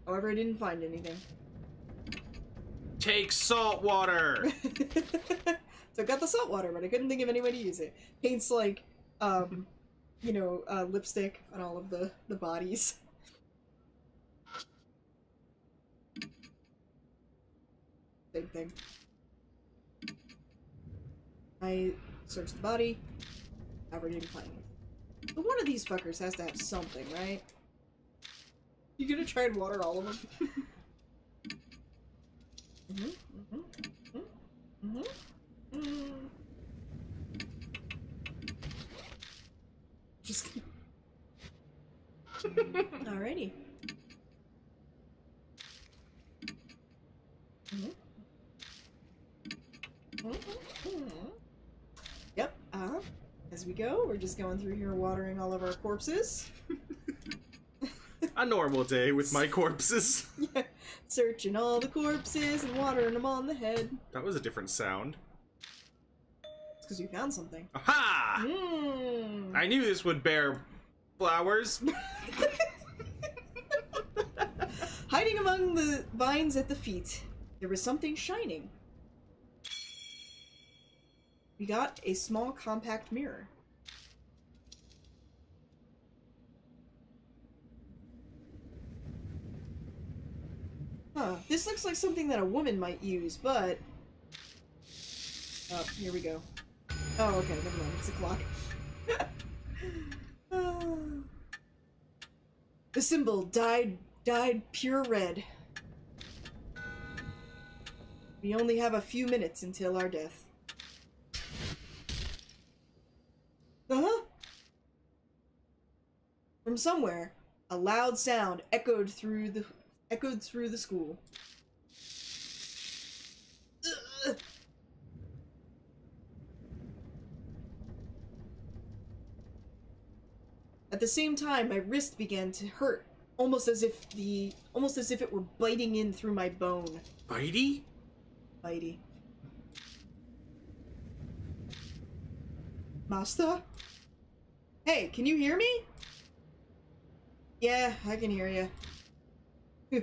A: However, I didn't find anything.
B: Take salt water!
A: So I got the salt water, but I couldn't think of any way to use it. Paints like, you know, lipstick on all of the bodies. Same thing. I searched the body. However, didn't find anything. But one of these fuckers has to have something, right? You gonna try and water all of them? Just alrighty. Yep, as we go, we're just going through here watering all of our corpses.
B: A normal day with my corpses.
A: Yeah, searching all the corpses and watering them on the head.
B: That was a different sound.
A: It's because you found something.
B: Aha! I knew this would bear flowers.
A: Hiding among the vines at the feet, there was something shining. We got a small compact mirror. Huh, this looks like something that a woman might use, but... Oh, here we go. Oh, okay, never mind, it's a clock. The symbol dyed pure red. We only have a few minutes until our death. From somewhere, a loud sound echoed through the school. Ugh. At the same time, my wrist began to hurt, almost as if it were biting in through my bone.
B: Bitey?
A: Bitey. Master? Hey, can you hear me? Yeah, I can hear you.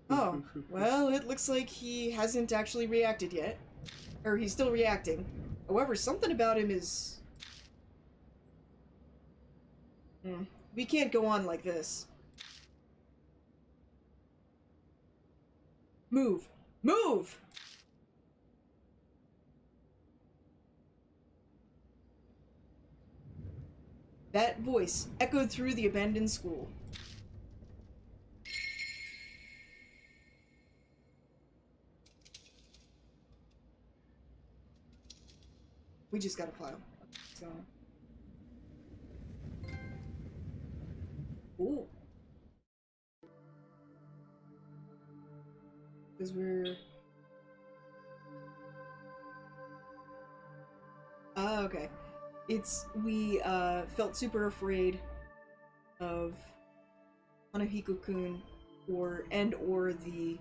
A: Oh, well, it looks like he hasn't actually reacted yet. Or he's still reacting. However, something about him is... We can't go on like this. Move! Move! That voice echoed through the abandoned school. We just got a file. So. Ooh. Because we're... okay. We felt super afraid of Hanahiko-kun or the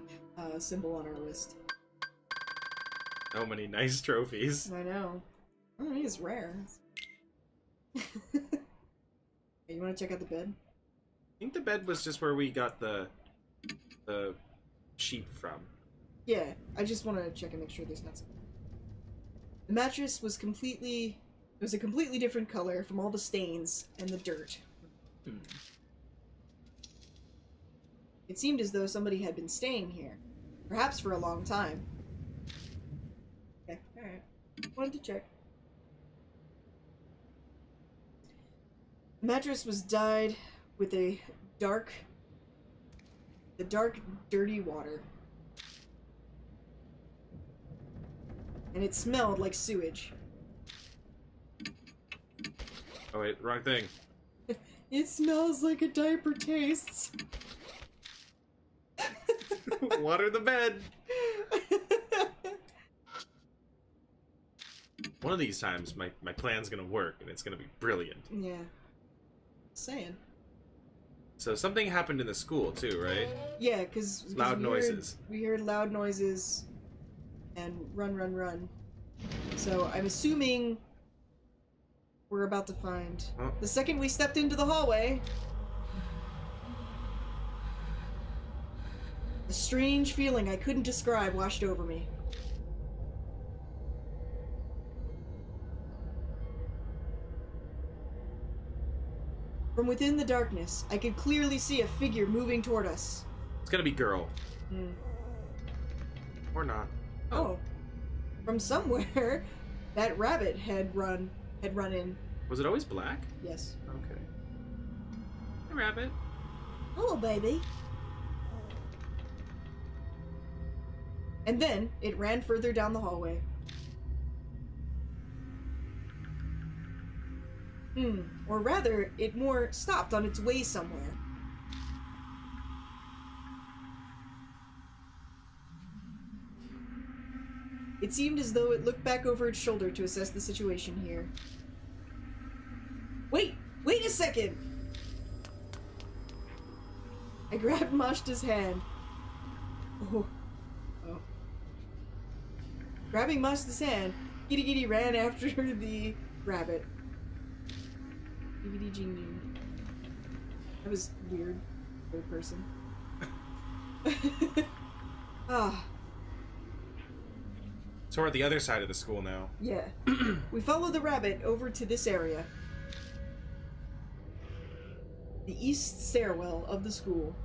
A: symbol on our wrist.
B: So many nice trophies.
A: I know. I think it's rare. Hey, you want to check out the bed?
B: I think the bed was just where we got the sheep from.
A: Yeah, I just want to check and make sure there's not something. The mattress was a completely different color from all the stains and the dirt. It seemed as though somebody had been staying here, perhaps for a long time. Okay, alright. Wanted to check. The mattress was dyed with the dark, dirty water. And it smelled like sewage.
B: Oh wait, wrong thing.
A: It smells like a diaper tastes.
B: Water the bed! One of these times, my plan's gonna work, and it's gonna be brilliant.
A: Yeah. Saying.
B: So something happened in the school, too, right?
A: Yeah, because
B: loud noises.
A: We heard loud noises, and run. So I'm assuming we're about to find... Oh. The second we stepped into the hallway... A strange feeling I couldn't describe washed over me. From within the darkness, I could clearly see a figure moving toward us.
B: It's gonna be girl. Or not.
A: Oh. From somewhere, that rabbit had run in.
B: Was it always black?
A: Yes.
B: Okay. Hey, rabbit.
A: Hello, baby. And then, it ran further down the hallway. Or rather, it more stopped on its way somewhere. It seemed as though it looked back over its shoulder to assess the situation here. Wait a second! I grabbed Mashta's hand. Oh. Grabbing Mashta's hand, Kirigiri ran after the rabbit. Kirigiri Jin. That was weird. Third person. Ah.
B: So we're at the other side of the school now.
A: Yeah. We follow the rabbit over to this area. The east stairwell of the school.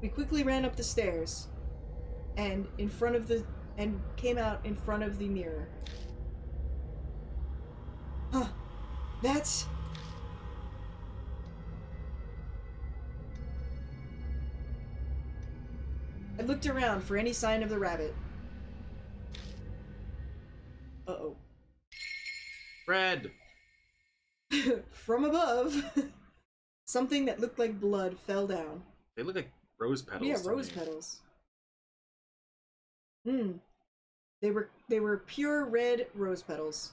A: We quickly ran up the stairs and came out in front of the mirror. Huh. That's... I looked around for any sign of the rabbit. Uh-oh.
B: Red!
A: From above, something that looked like blood fell down.
B: They look like rose petals.
A: Yeah, rose petals. Hmm. They were pure red rose petals.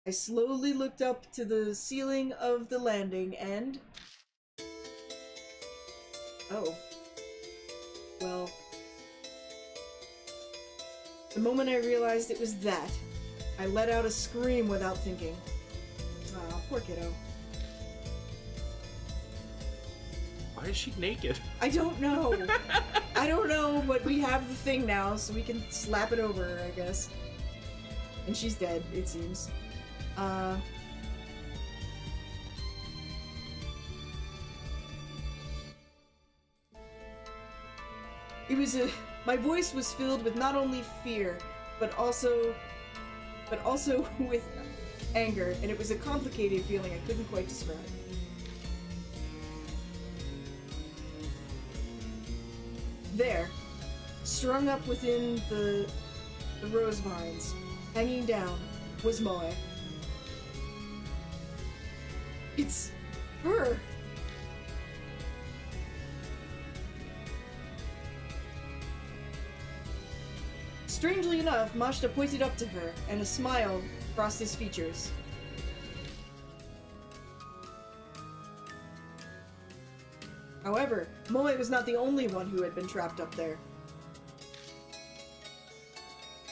A: I slowly looked up to the ceiling of the landing and... Oh. Well... The moment I realized it was that, I let out a scream without thinking. Aw, poor kiddo.
B: Why is she naked?
A: I don't know. I don't know, but we have the thing now, so we can slap it over her, I guess. And she's dead, it seems. It was my voice was filled with not only fear, but also with anger, and it was a complicated feeling I couldn't quite describe. There, strung up within the rose vines, hanging down, was Moe. It's her! Strangely enough, Mashita pointed up to her, and a smile crossed his features. However, Moe was not the only one who had been trapped up there.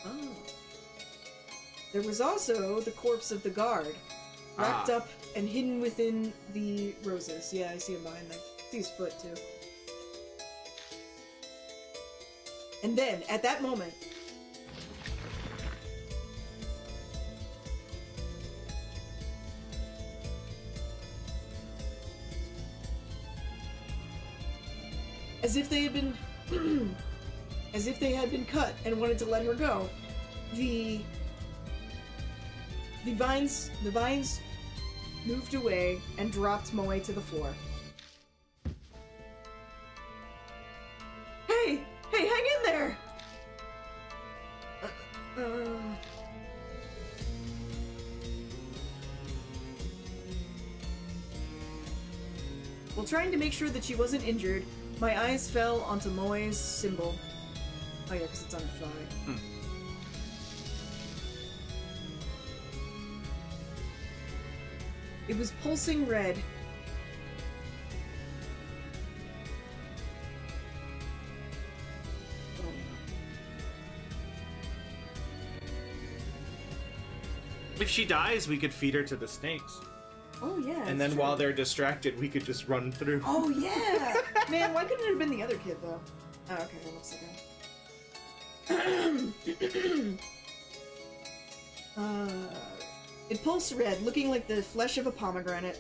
A: Oh. There was also the corpse of the guard, wrapped up and hidden within the roses. Yeah, I see him behind there. I see his foot, too. And then, at that moment... As if they had been cut and wanted to let her go, the vines moved away and dropped Moe to the floor. Hey, hang in there! While trying to make sure that she wasn't injured, my eyes fell onto Moe's symbol. Oh yeah, because it's on her thigh. It was pulsing red. Oh no.
B: If she dies, we could feed her to the snakes.
A: Oh yeah.
B: And then while they're distracted, we could just run through.
A: Oh yeah! Man, why couldn't it have been the other kid though? Oh, okay, hold on a second. It pulsed red, looking like the flesh of a pomegranate.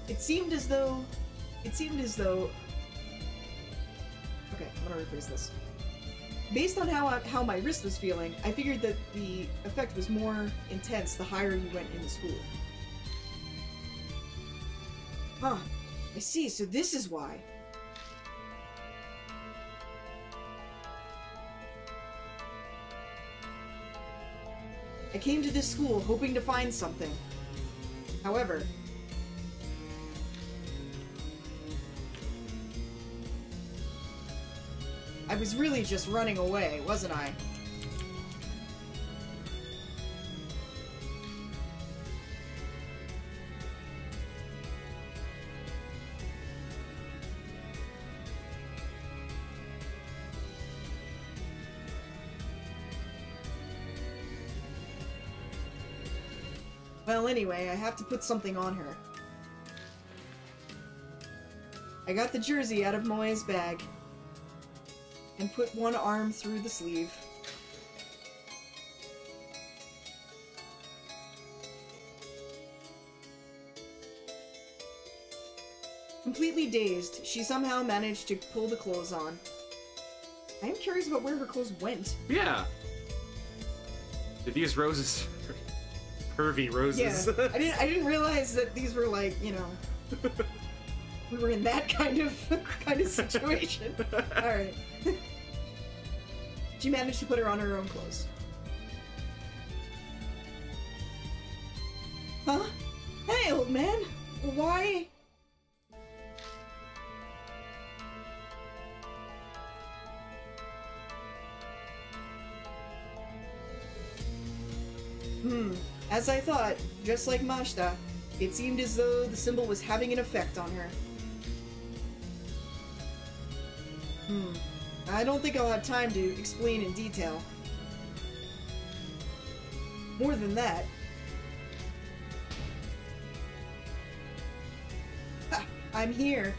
A: It seemed as though... Okay, I'm gonna rephrase this. Based on how my wrist was feeling, I figured that the effect was more intense the higher you went into school. Huh. I see, so this is why. I came to this school hoping to find something. However... I was really just running away, wasn't I? Well, anyway, I have to put something on her. I got the jersey out of Moe's bag and put one arm through the sleeve. Completely dazed, she somehow managed to pull the clothes on. I am curious about where her clothes went.
B: Yeah. Did these roses... curvy roses.
A: Yeah. I didn't realize that these were like, you know... we were in that kind of situation. Alright. She managed to put her on her own clothes. Huh? Hey, old man! Why? As I thought, just like Mashta, it seemed as though the symbol was having an effect on her. I don't think I'll have time to explain in detail. More than that... Ha! I'm here!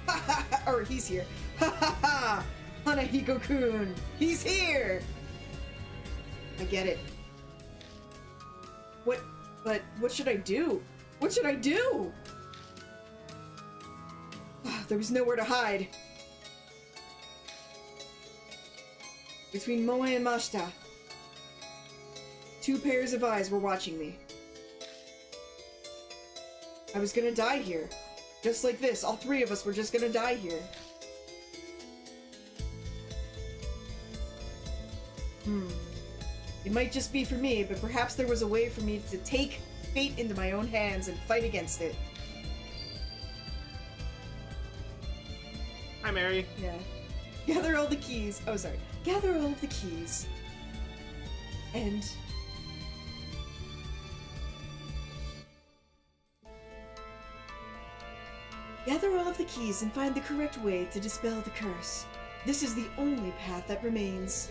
A: Ha ha ha! Or he's here. Ha ha ha! Hanahiko-kun! He's here! I get it. What should I do? What should I do? There was nowhere to hide. Between Moe and Mashta, two pairs of eyes were watching me. I was gonna die here. Just like this, all three of us were just gonna die here. It might just be for me, but perhaps there was a way for me to take fate into my own hands and fight against it.
B: Hi, Mary.
A: Yeah. Gather all the keys. Oh, sorry. Gather all of the keys. And... gather all of the keys and find the correct way to dispel the curse. This is the only path that remains.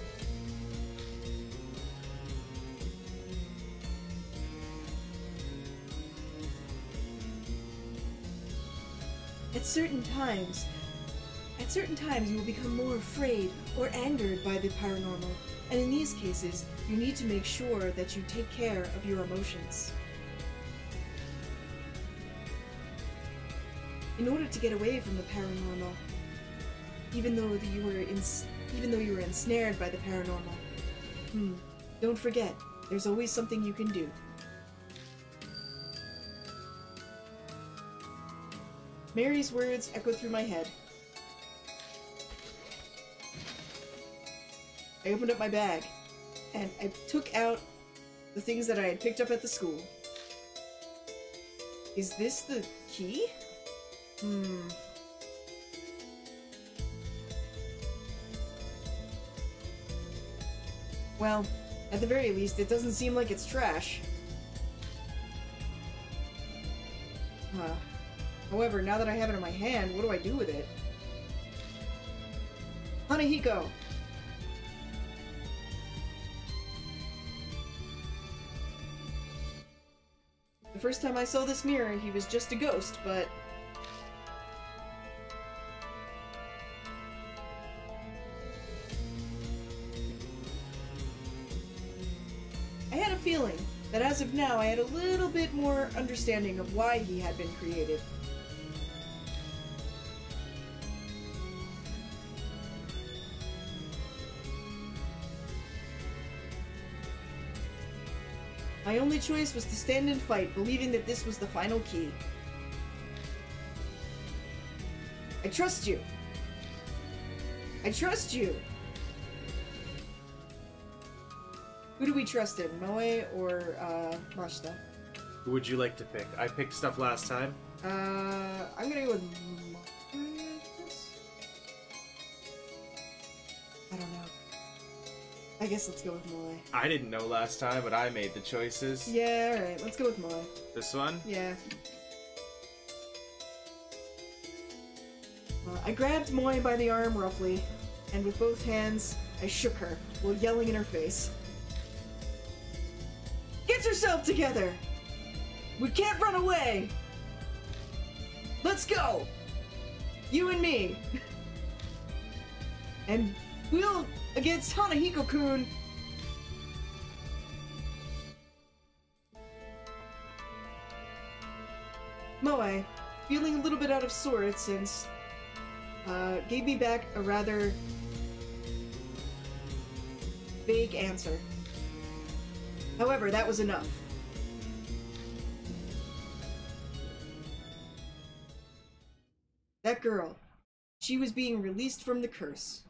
A: At certain times you will become more afraid or angered by the paranormal, and in these cases, you need to make sure that you take care of your emotions. In order to get away from the paranormal, even though you were ensnared by the paranormal, don't forget, there's always something you can do. Mary's words echoed through my head. I opened up my bag, and I took out the things that I had picked up at the school. Is this the key? Well, at the very least, it doesn't seem like it's trash. However, now that I have it in my hand, what do I do with it? Hanahiko! The first time I saw this mirror, he was just a ghost, but... I had a feeling that as of now I had a little bit more understanding of why he had been created. My only choice was to stand and fight, believing that this was the final key. I trust you! I trust you! Who do we trust in, Moe or, Mashta?
B: Who would you like to pick? I picked stuff last time.
A: I'm gonna go with Marcus? I don't know. I guess let's go with Moe.
B: I didn't know last time, but I made the choices.
A: Yeah, alright, let's go with Moe.
B: This one?
A: Yeah. I grabbed Moe by the arm roughly, and with both hands, I shook her, while yelling in her face. Get yourself together! We can't run away! Let's go! You and me! And we'll against Hanahiko-kun! Moe, feeling a little bit out of sorts since, gave me back a rather vague answer. However, that was enough. That girl. She was being released from the curse.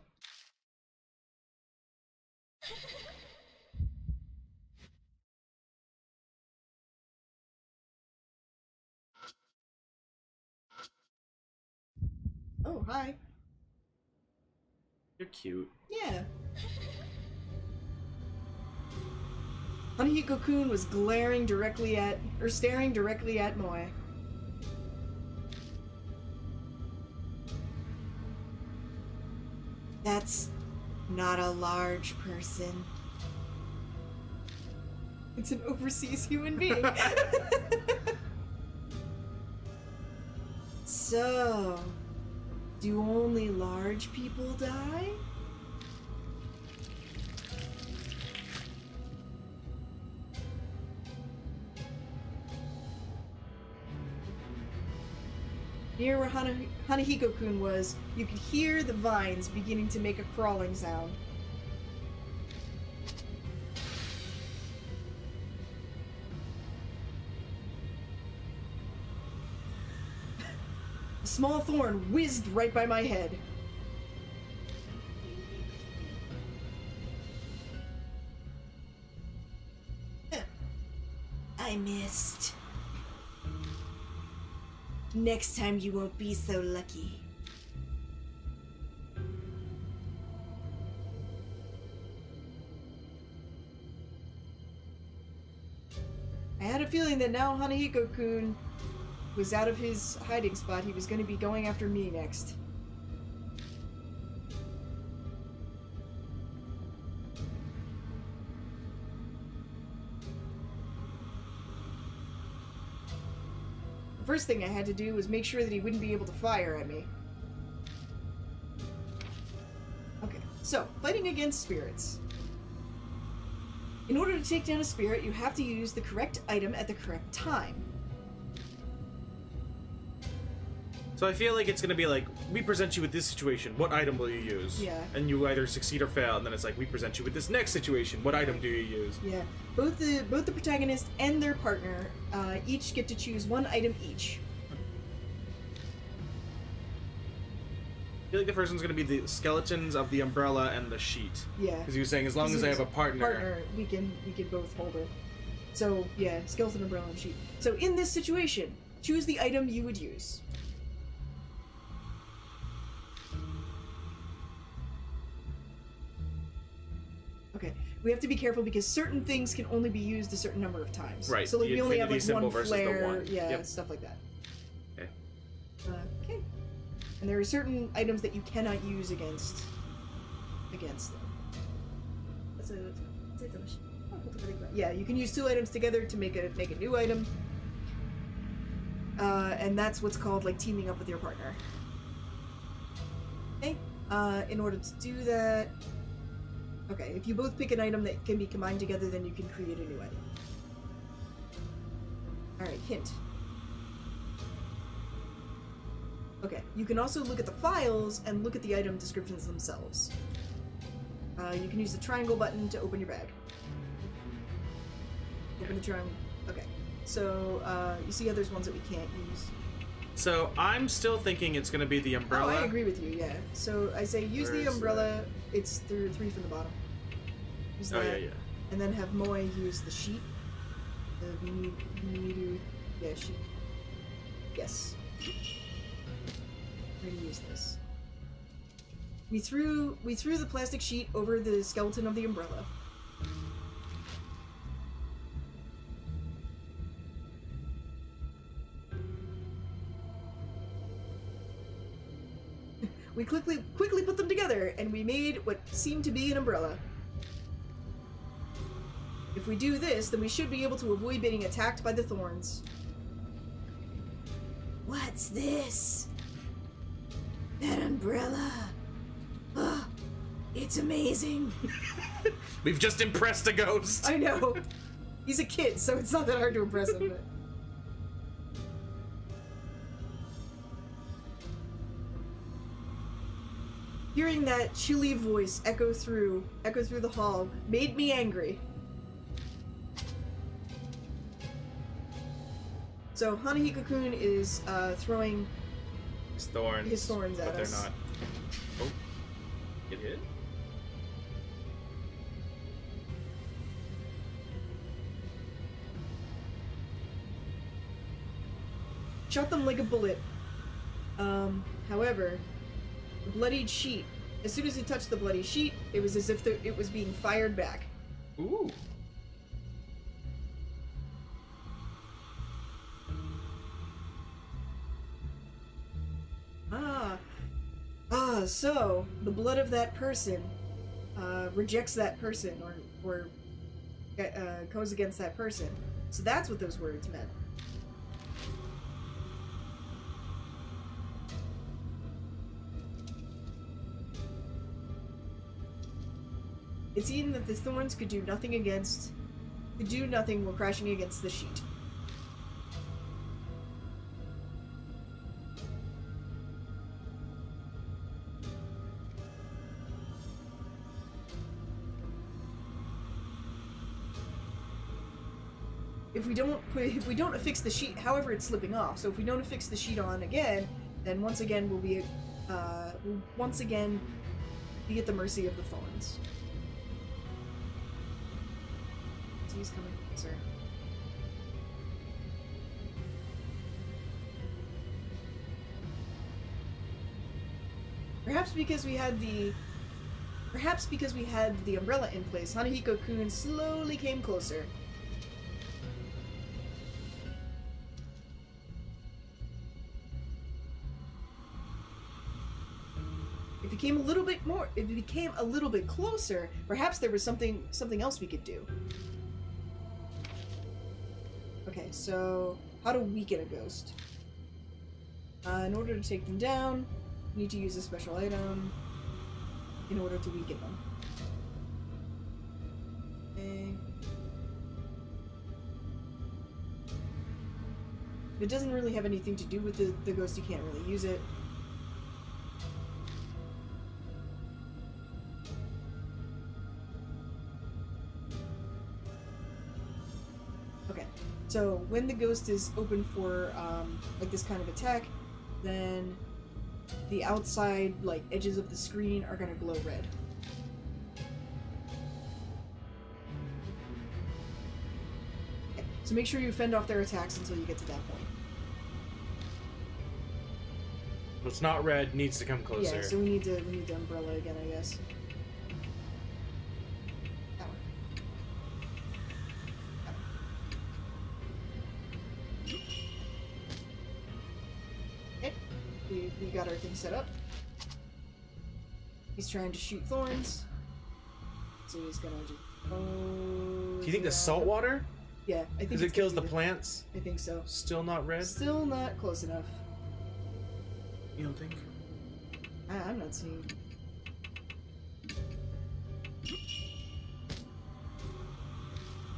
A: Oh, hi.
B: You're cute.
A: Yeah. Hanahiko-kun was staring directly at Moe. That's not a large person. It's an overseas human being. So, do only large people die? Near where Hanahiko-kun was, you could hear the vines beginning to make a crawling sound. A small thorn whizzed right by my head. I missed. Next time you won't be so lucky. I had a feeling that now Hanahiko-kun was out of his hiding spot, he was going to be going after me next. The first thing I had to do was make sure that he wouldn't be able to fire at me. Okay, so, fighting against spirits. In order to take down a spirit, you have to use the correct item at the correct time.
B: So I feel like it's gonna be like, we present you with this situation, what item will you use?
A: Yeah.
B: And you either succeed or fail, and then it's like, we present you with this next situation, what item do you use?
A: Yeah. Both the protagonist and their partner each get to choose one item each.
B: I feel like the first one's gonna be the skeletons of the umbrella and the sheet.
A: Yeah.
B: Because he was saying, as long as I have a partner...
A: we can both hold it. So, yeah, skeleton, umbrella, and sheet. So in this situation, choose the item you would use. Okay, we have to be careful because certain things can only be used a certain number of times.
B: Right.
A: So like, we only have like one
B: versus
A: flare,
B: the one.
A: yeah,
B: Yep.
A: stuff like that.
B: Okay.
A: Okay. And there are certain items that you cannot use against them. Yeah, you can use two items together to make a new item. And that's what's called like teaming up with your partner. Okay. In order to do that. Okay, if you both pick an item that can be combined together, then you can create a new item. Alright, hint. Okay, you can also look at the files and look at the item descriptions themselves. You can use the triangle button to open your bag. Open the triangle. Okay, so you see how there's ones that we can't use.
B: So I'm still thinking it's going to be the umbrella.
A: Oh, I agree with you, yeah. So I say use the umbrella. It's through 3 from the bottom. Use that,
B: yeah.
A: And then have Moe use the sheet. Yeah, sheet. Yes. We're gonna use this. We threw the plastic sheet over the skeleton of the umbrella. We quickly put them together, and we made what seemed to be an umbrella. If we do this, then we should be able to avoid being attacked by the thorns. What's this? That umbrella. Oh, it's amazing.
B: We've just impressed a ghost.
A: I know. He's a kid, so it's not that hard to impress him. But... Hearing that chilly voice echo through the hall made me angry. So Hanahiko-kun is throwing
C: His thorns.
A: His thorns at
C: but
A: us.
C: They're not. Oh, get hit.
A: Shot them like a bullet. However, the bloodied sheet. As soon as it touched the bloody sheet, it was as if it was being fired back.
C: Ooh.
A: So the blood of that person rejects that person, or goes against that person. So that's what those words meant. It seemed that the thorns could do nothing while crashing against the sheet. If we don't affix the sheet, however, it's slipping off. So if we don't affix the sheet on again, then once again we'll be at the mercy of the thorns. He's coming closer. Perhaps because we had the umbrella in place, Hanahiko-kun slowly came closer. If it became a little bit closer, perhaps there was something else we could do. Okay, so how to weaken a ghost? In order to take them down, you need to use a special item in order to weaken them. Okay. If it doesn't really have anything to do with the ghost, you can't really use it. So when the ghost is open for like this kind of attack, then the outside edges of the screen are gonna glow red. Okay. So make sure you fend off their attacks until you get to that point.
C: Well, it's not red. Needs to come closer.
A: Yeah. So we need the umbrella again, I guess. We got our thing set up. He's trying to shoot thorns. So he's gonna just...
C: Do you think the salt water?
A: Yeah, I think
C: because it kills the plants?
A: I think so.
C: Still not red?
A: Still not close enough.
B: You don't think?
A: I'm not seeing...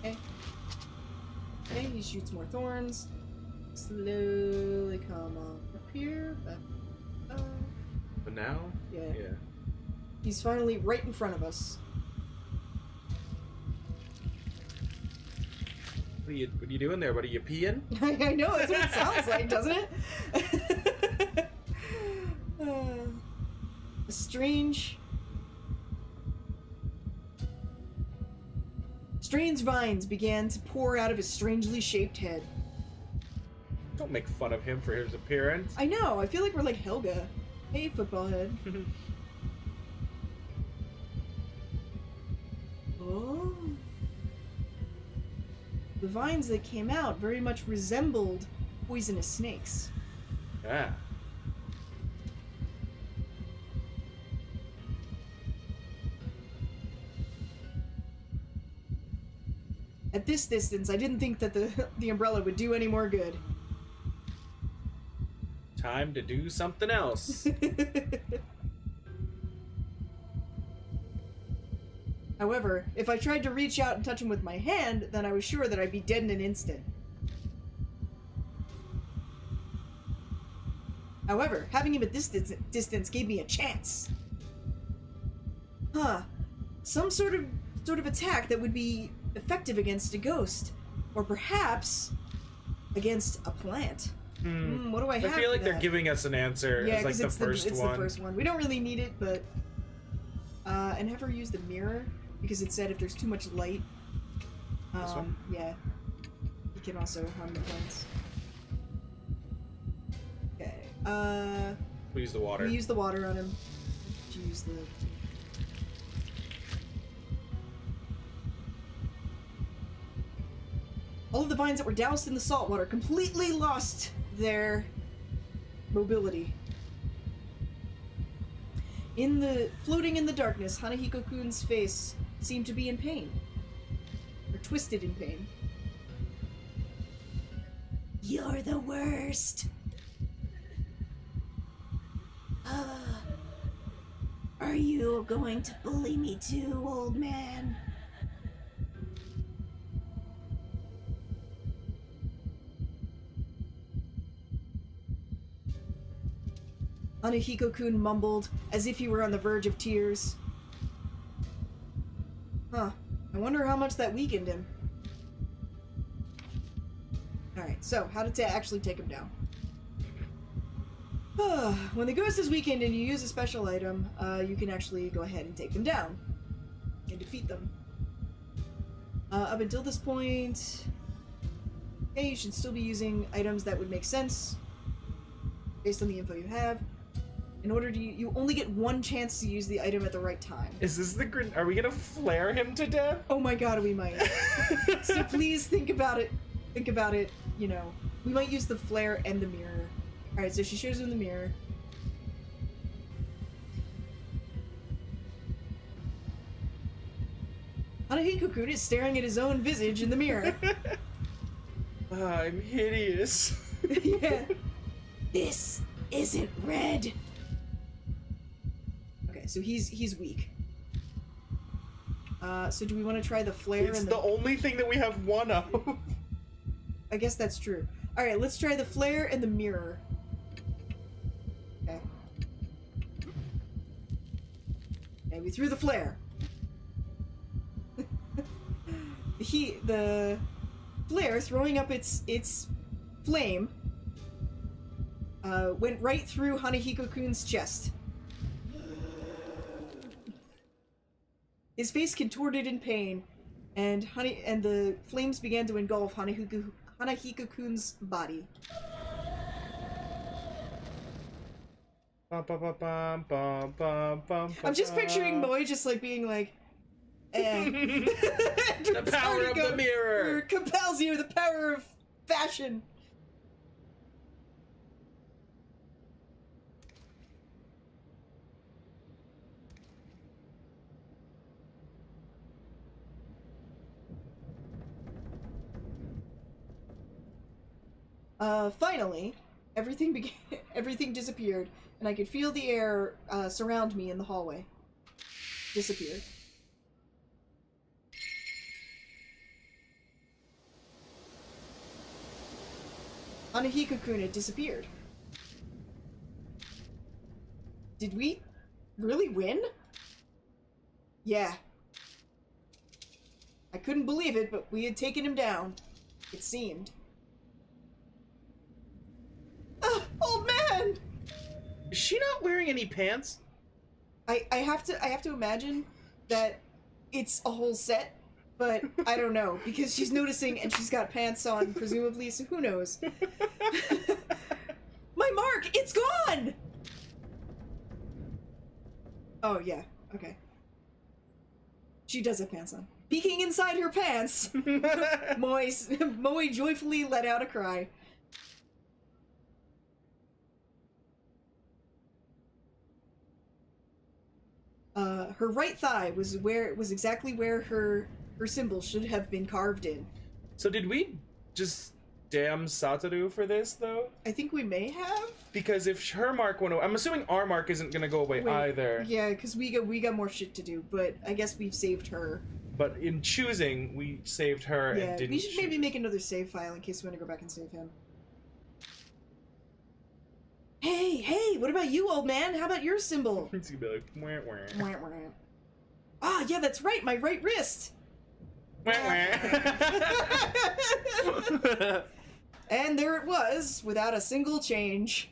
A: Okay. Okay, he shoots more thorns. Slowly come on up here,
C: but now?
A: Yeah.
C: Yeah.
A: He's finally right in front of us.
C: What are you doing there, buddy? You peeing?
A: I know, that's what it sounds like, doesn't it? Strange vines began to pour out of his strangely shaped head.
C: Don't make fun of him for his appearance.
A: I know, I feel like we're like Helga. Hey, football head. Oh. The vines that came out very much resembled poisonous snakes.
C: Yeah.
A: At this distance, I didn't think that the umbrella would do any more good.
C: Time to do something else.
A: However, if I tried to reach out and touch him with my hand, then I was sure that I'd be dead in an instant. However, having him at this distance gave me a chance. Huh. Some sort of attack that would be effective against a ghost. Or perhaps against a plant. What do I have?
C: I feel like
A: for
C: they're
A: that?
C: giving us an answer.
A: Yeah,
C: as like
A: it's
C: the first
A: it's
C: one.
A: the first one. We don't really need it, but and have her use the mirror because it said if there's too much light,
C: This one?
A: yeah, you can also harm the plants. Okay.
C: We use the water.
A: We use the water on him. Use the. All of the vines that were doused in the salt water completely lost their mobility. Floating in the darkness, Hanahiko-kun's face seemed to be in pain. Or twisted in pain. You're the worst. Are you going to bully me too, old man? Hanahiko-kun mumbled, as if he were on the verge of tears. Huh. I wonder how much that weakened him. Alright, so, how to actually take him down. When the ghost is weakened and you use a special item, you can actually go ahead and take them down. And defeat them. Up until this point... Okay, you should still be using items that would make sense. Based on the info you have. In order to... You only get one chance to use the item at the right time.
C: Is this the... Are we gonna flare him to death?
A: Oh my god, we might. So please think about it. Think about it, you know. We might use the flare and the mirror. Alright, so she shows him the mirror. Hanahiko-kun is staring at his own visage in the mirror.
C: I'm hideous.
A: Yeah. This isn't red. Okay, so he's weak. So do we want to try the flare?
C: It's
A: and
C: the only thing that we have one of.
A: I guess that's true. Alright, let's try the flare and the mirror. Okay. Okay, we threw the flare. The flare throwing up its flame went right through Hanahiko-kun's chest. His face contorted in pain, and the flames began to engulf Hanahiko-kun's body.
C: Bum, bum, bum, bum, bum, bum, bum,
A: I'm just picturing Moe just like being like,
C: the power of the mirror
A: compels you, the power of fashion. Finally, everything disappeared, and I could feel the air surround me in the hallway. Disappeared. Hanahiko-kun had disappeared. Did we really win? Yeah. I couldn't believe it, but we had taken him down. It seemed. Old man!
C: Is she not wearing any pants?
A: I have to imagine that it's a whole set, but I don't know, because she's noticing and she's got pants on, presumably, so who knows? My mark! It's gone! Oh, yeah. Okay. She does have pants on. Peeking inside her pants, Moe joyfully let out a cry. Her right thigh was exactly where her symbol should have been carved in.
C: So did we just damn Satoru for this, though?
A: I think we may have.
C: Because if her mark went away, I'm assuming our mark isn't gonna go away either.
A: Yeah, because we got more shit to do, but I guess we've saved her.
C: But in choosing, we saved her and didn't.
A: We should maybe make another save file in case we want to go back and save him. Hey, what about you, old man? How about your symbol?
C: It's gonna be like, wah, wah.
A: Wah, wah. Ah, yeah, that's right, my right wrist.
C: Wah, wah.
A: And there it was, without a single change.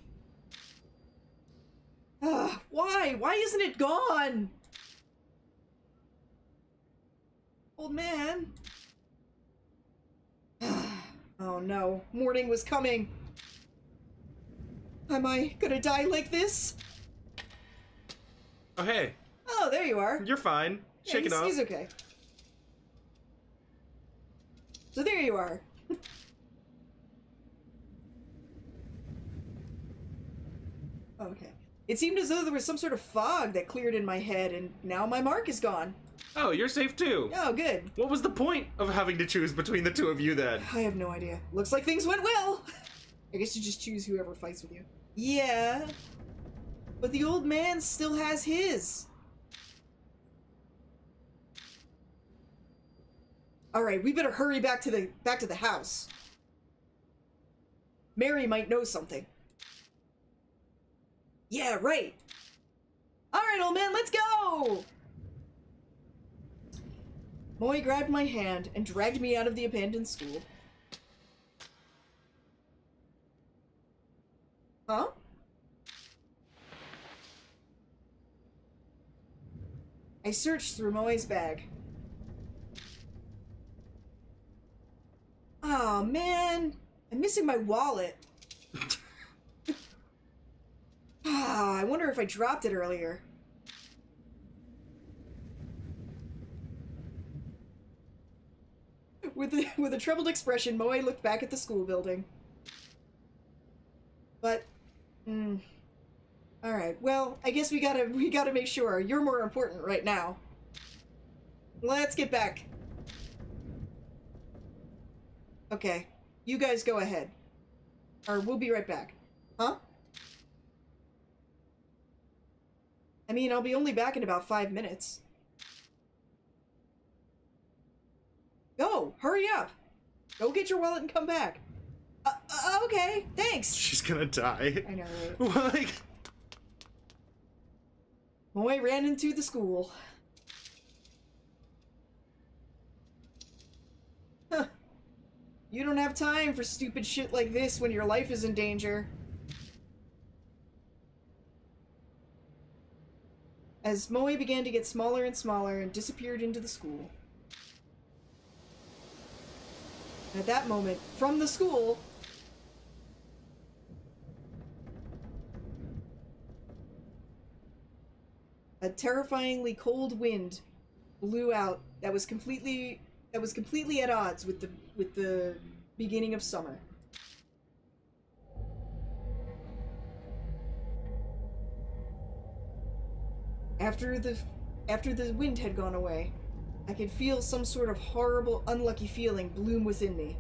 A: Why? Why isn't it gone? Old man. Oh no, morning was coming. Am I gonna die like this?
B: Oh, hey.
A: Oh, there you are.
B: You're fine.
A: Yeah,
B: Shake it off.
A: He's okay. So there you are. Okay. It seemed as though there was some sort of fog that cleared in my head, and now my mark is gone.
B: Oh, you're safe too.
A: Oh, good.
B: What was the point of having to choose between the two of you then?
A: I have no idea. Looks like things went well. I guess you just choose whoever fights with you. Yeah. But the old man still has his. All right, we better hurry back to the house. Mary might know something. Yeah, right. All right, old man, let's go. Moe grabbed my hand and dragged me out of the abandoned school. Huh? I searched through Moe's bag. Oh man, I'm missing my wallet. I wonder if I dropped it earlier. With a troubled expression, Moe looked back at the school building. But, alright, well, I guess we gotta make sure. You're more important right now. Let's get back. Okay, you guys go ahead. Or we'll be right back. Huh? I mean, I'll be only back in about 5 minutes. Go! Hurry up! Go get your wallet and come back. Okay, thanks!
B: She's gonna die.
A: I know, right?
B: Like...
A: Moe ran into the school. Huh. You don't have time for stupid shit like this when your life is in danger. As Moe began to get smaller and smaller and disappeared into the school. At that moment, from the school, a terrifyingly cold wind blew out that was completely at odds with the beginning of summer. After the wind had gone away, I could feel some sort of horrible, unlucky feeling bloom within me.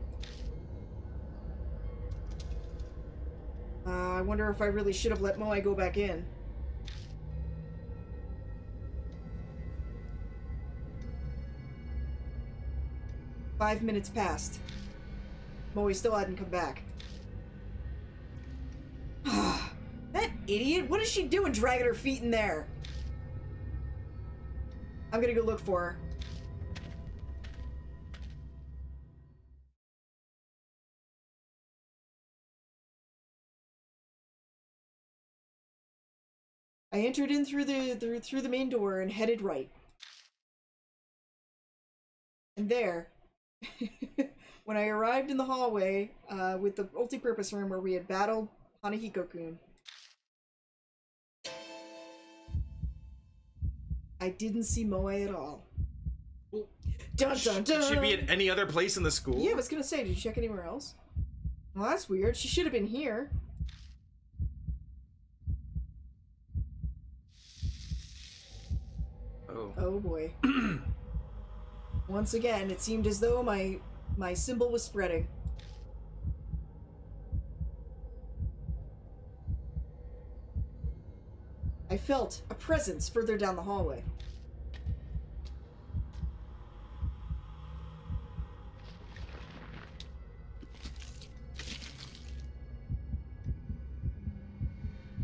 A: I wonder if I really should have let Moe go back in. Five minutes passed. Moe still hadn't come back. That idiot! What is she doing dragging her feet in there? I'm gonna go look for her. I entered in through the main door and headed right. And there, when I arrived in the hallway with the multi-purpose room where we had battled Hanahiko-kun, I didn't see Moe at all.
B: Well,
A: dun dun dun!
B: Should she be at any other place in the school?
A: Yeah, I was gonna say, did you check anywhere else? Well, that's weird. She should have been here.
B: Oh.
A: Oh boy. Once again, it seemed as though my symbol was spreading. I felt a presence further down the hallway.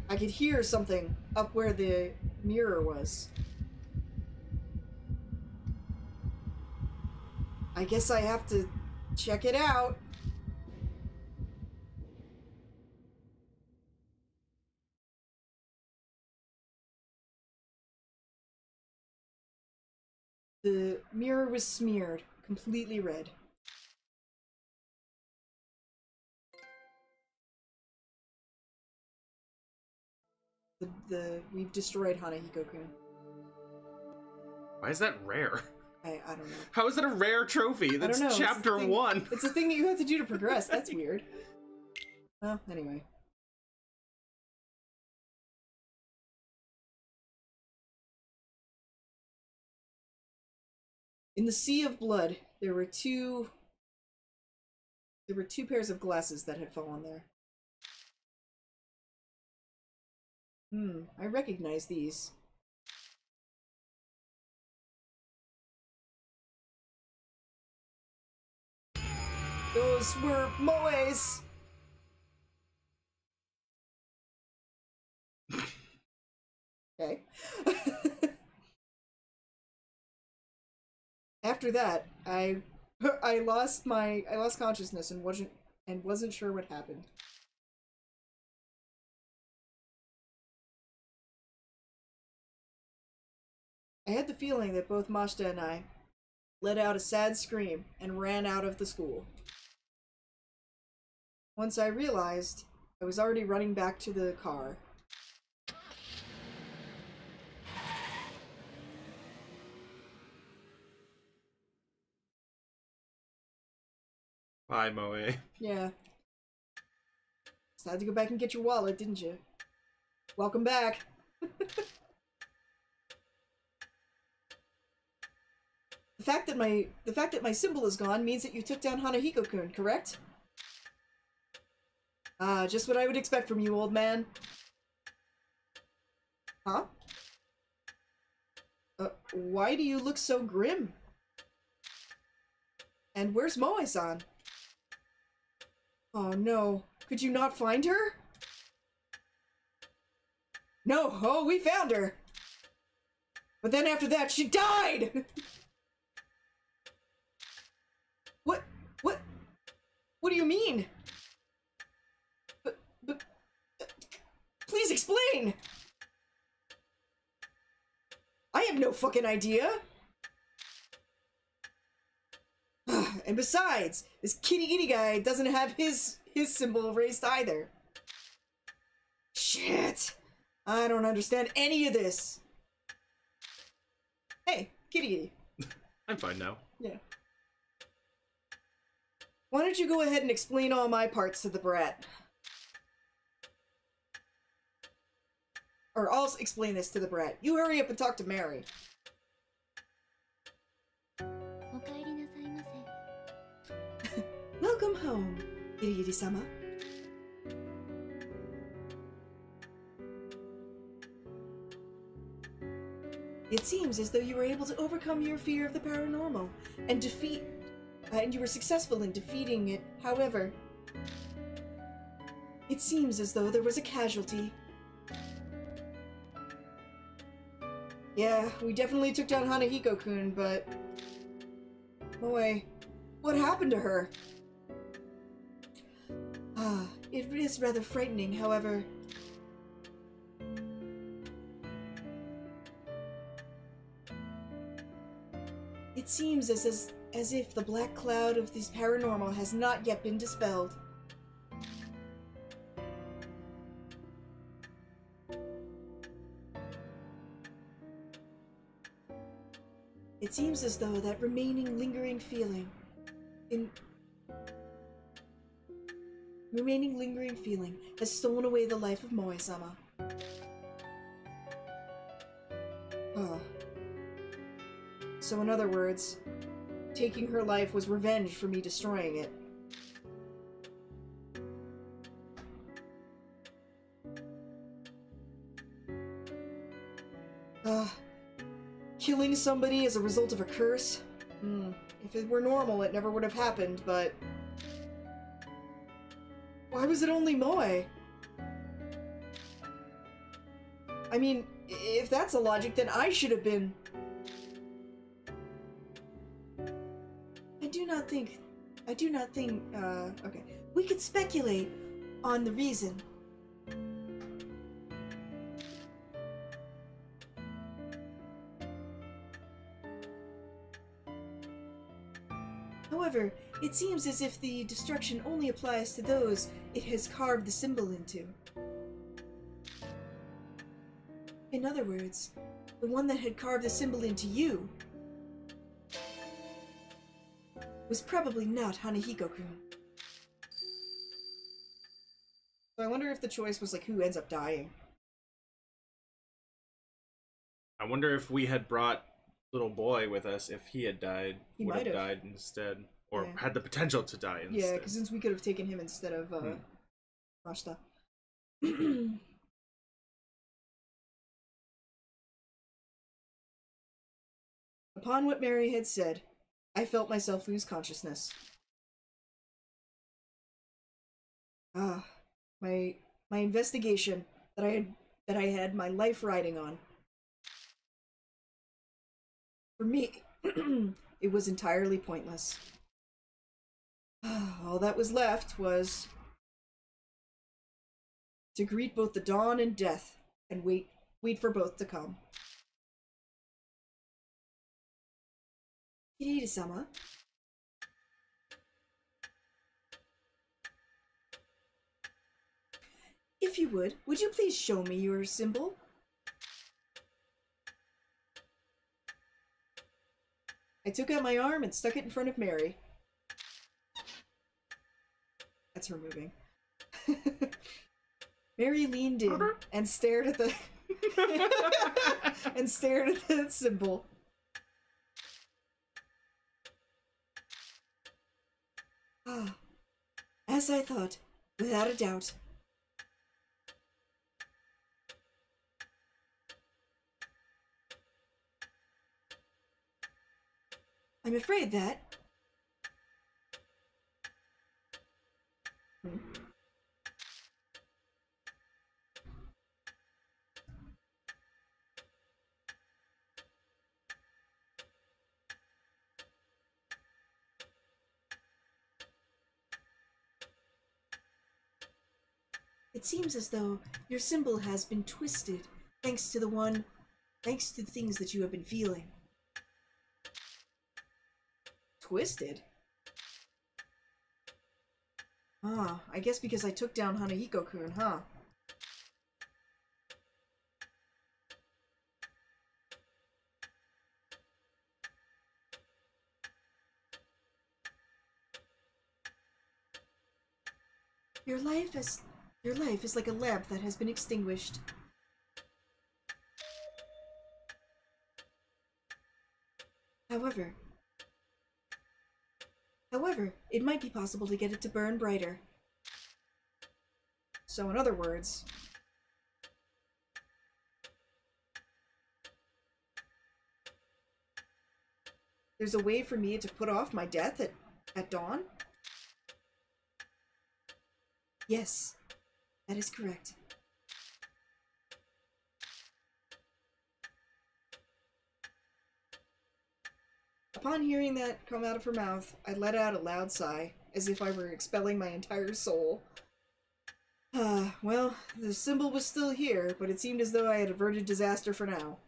A: I could hear something up where the mirror was. I guess I have to check it out. The mirror was smeared, completely red. We've destroyed Hanahiko-kun.
B: Why is that rare?
A: I don't know.
B: How is it a rare trophy? That's chapter 1.
A: It's a thing that you have to do to progress. That's weird. Well, anyway. In the sea of blood, there were two pairs of glasses that had fallen there. I recognize these. Those were Moe's! Okay. After that, I lost consciousness and wasn't sure what happened. I had the feeling that both Mashta and I let out a sad scream and ran out of the school. Once I realized, I was already running back to the car.
B: Bye, Moe.
A: Yeah. Just had to go back and get your wallet, didn't you? Welcome back. The fact that my symbol is gone means that you took down Hanahiko-kun, correct? Ah, just what I would expect from you, old man. Huh? Why do you look so grim? And where's Moe-san? Oh no, could you not find her? No, oh, we found her! But then after that, she died! What do you mean? But, please explain! I have no fucking idea! And besides, this Kirigiri guy doesn't have his symbol erased either. Shit! I don't understand any of this! Hey, Kirigiri.
B: I'm fine now.
A: Yeah. Why don't you go ahead and explain all my parts to the brat? Or I'll explain this to the brat. You hurry up and talk to Mary. Welcome home, Kirigiri-sama. It seems as though you were able to overcome your fear of the paranormal and and you were successful in defeating it. However, it seems as though there was a casualty. Yeah, we definitely took down Hanahiko-kun, but... Moe, what happened to her? Ah, it is rather frightening, however... It seems as if the black cloud of this paranormal has not yet been dispelled. It seems as though that remaining lingering feeling has stolen away the life of Moe-sama. Oh. So in other words, taking her life was revenge for me destroying it. Killing somebody as a result of a curse? If it were normal, it never would have happened, but... Why was it only Moe? I mean, if that's a logic, then I should have been... I do not think, okay. We could speculate on the reason. However, it seems as if the destruction only applies to those it has carved the symbol into. In other words, the one that had carved the symbol into you was probably not Hanahiko-kun. So I wonder if the choice was like who ends up dying.
B: I wonder if we had brought little boy with us, if he had died,
A: He
B: would
A: might
B: have
A: have
B: died instead, or
A: Yeah.
B: had the potential to die instead.
A: Yeah, because since we could have taken him instead of Rashta. Upon what Mary had said, I felt myself lose consciousness. Ah, my investigation that I had my life riding on. For me, it was entirely pointless. All that was left was to greet both the dawn and death, and wait for both to come. Kirigiri-sama. If you would you please show me your symbol? I took out my arm and stuck it in front of Mary. That's her moving. Mary leaned in and stared at the and stared at the symbol. Ah, as I thought, without a doubt. I'm afraid that... It seems as though your symbol has been twisted, thanks to the things that you have been feeling. Twisted? Ah, I guess because I took down Hanahiko-kun, huh? Your life is like a lamp that has been extinguished. However, it might be possible to get it to burn brighter. So in other words, there's a way for me to put off my death at dawn? Yes, that is correct. Upon hearing that come out of her mouth, I let out a loud sigh, as if I were expelling my entire soul. Well, the symbol was still here, but it seemed as though I had averted disaster for now.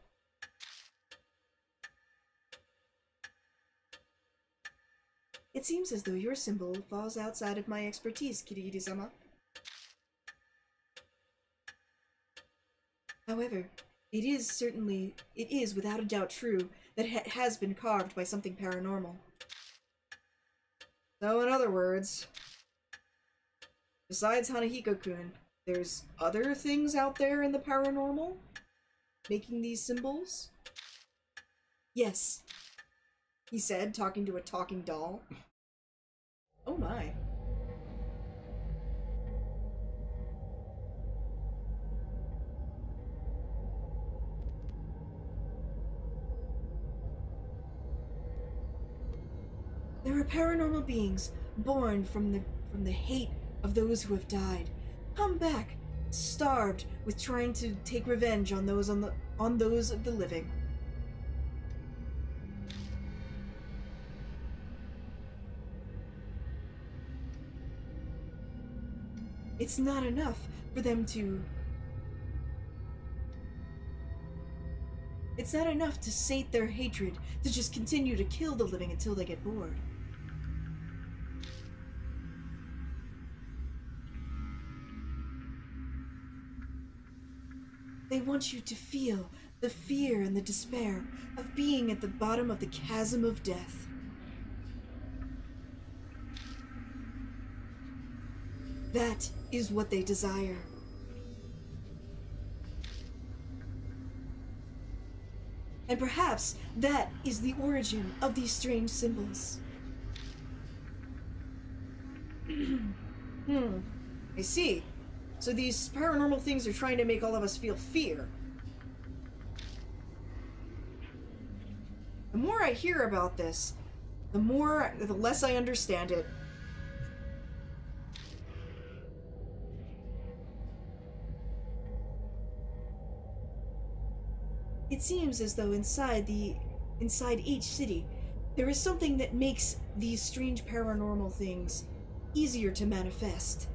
A: It seems as though your symbol falls outside of my expertise, Kirigiri-sama. However, it is without a doubt true that it has been carved by something paranormal. So in other words, besides Hanahiko-kun, there's other things out there in the paranormal? Making these symbols? Yes, he said, talking to a talking doll. Oh my. There are paranormal beings born from the hate of those who have died, come back, starved with trying to take revenge on those of the living. It's not enough for them to... It's not enough to sate their hatred, to just continue to kill the living until they get bored. They want you to feel the fear and the despair of being at the bottom of the chasm of death. That is what they desire. And perhaps that is the origin of these strange symbols. I see. So these paranormal things are trying to make all of us feel fear. The more I hear about this, the less I understand it. It seems as though inside each city, there is something that makes these strange paranormal things easier to manifest.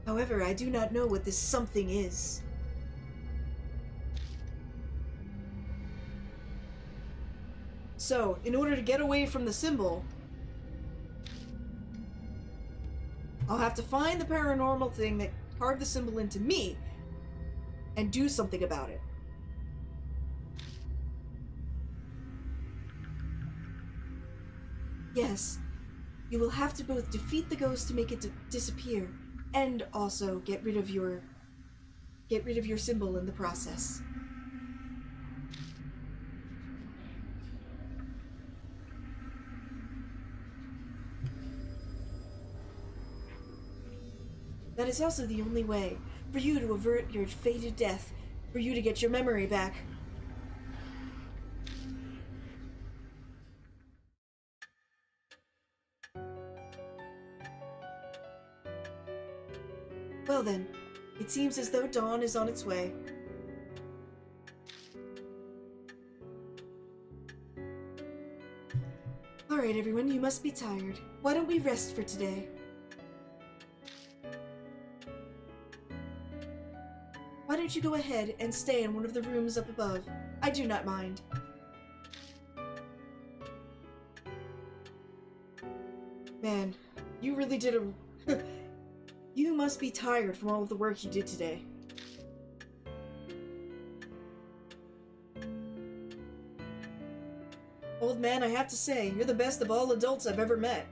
A: However, I do not know what this something is. So, in order to get away from the symbol, I'll have to find the paranormal thing that carved the symbol into me and do something about it. Yes, you will have to both defeat the ghost to make it disappear and also get rid of your symbol in the process. That is also the only way for you to avert your fated death, for you to get your memory back. Well then, it seems as though dawn is on its way. Alright everyone, you must be tired. Why don't we rest for today? Why don't you go ahead and stay in one of the rooms up above? I do not mind. Man, you really did a... You must be tired from all of the work you did today. Old man, I have to say, you're the best of all adults I've ever met.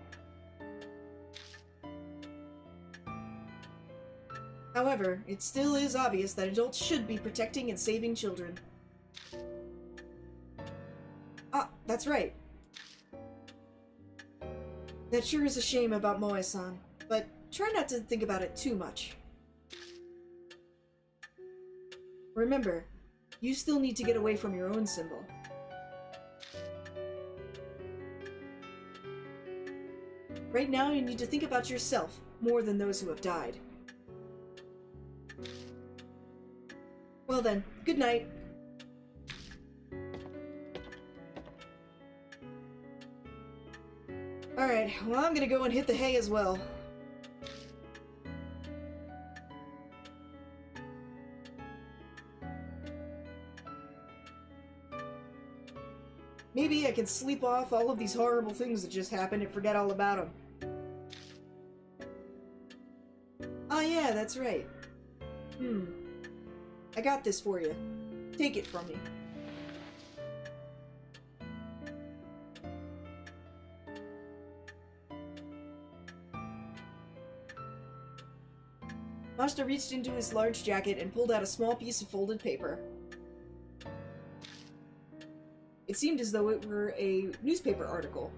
A: However, it still is obvious that adults should be protecting and saving children. Ah, that's right. That sure is a shame about Moe-san, but try not to think about it too much. Remember, you still need to get away from your own symbol. Right now, you need to think about yourself more than those who have died. Well then, good night. Alright, well I'm gonna go and hit the hay as well. Maybe I can sleep off all of these horrible things that just happened and forget all about them. Oh yeah, that's right. I got this for you. Take it from me. Mashita reached into his large jacket and pulled out a small piece of folded paper. It seemed as though it were a newspaper article.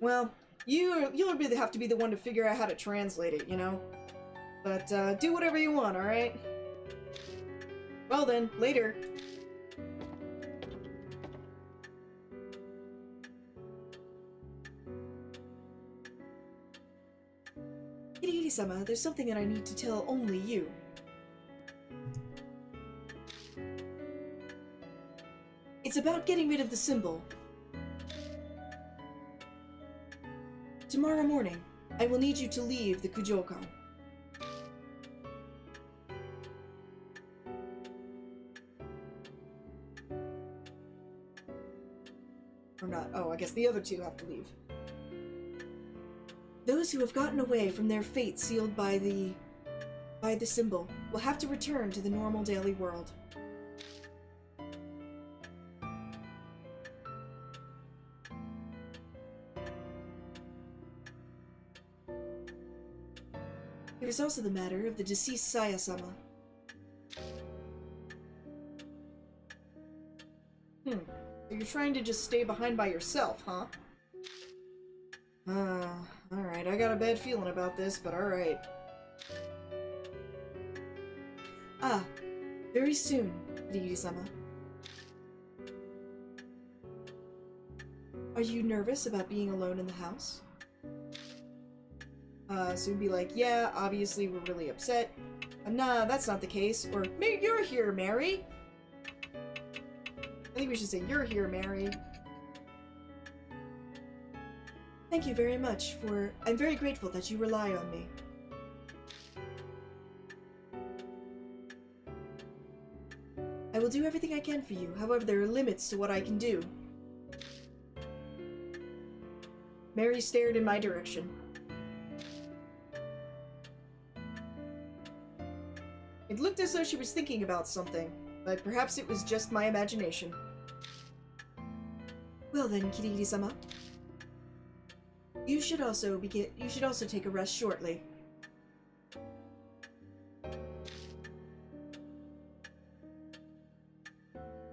A: Well, you'll really have to be the one to figure out how to translate it, you know? But, do whatever you want, alright? Well then, later. Kirigiri-sama, there's something that I need to tell only you. It's about getting rid of the symbol. Tomorrow morning, I will need you to leave the Kujokan. Or not. Oh, I guess the other two have to leave. Those who have gotten away from their fate sealed by the symbol will have to return to the normal daily world. There is also the matter of the deceased Saya-sama. So you're trying to just stay behind by yourself, huh? Alright, I got a bad feeling about this, but alright. Ah, very soon, Kirigiri-sama. Are you nervous about being alone in the house? So you'd be like, yeah, obviously we're really upset. Nah, that's not the case. Or, you're here, Mary! I think we should say, you're here, Mary. Thank you very much I'm very grateful that you rely on me. I will do everything I can for you, however there are limits to what I can do. Mary stared in my direction. It looked as though she was thinking about something, but perhaps it was just my imagination. Well then, Kirigiri-sama. You should also take a rest shortly.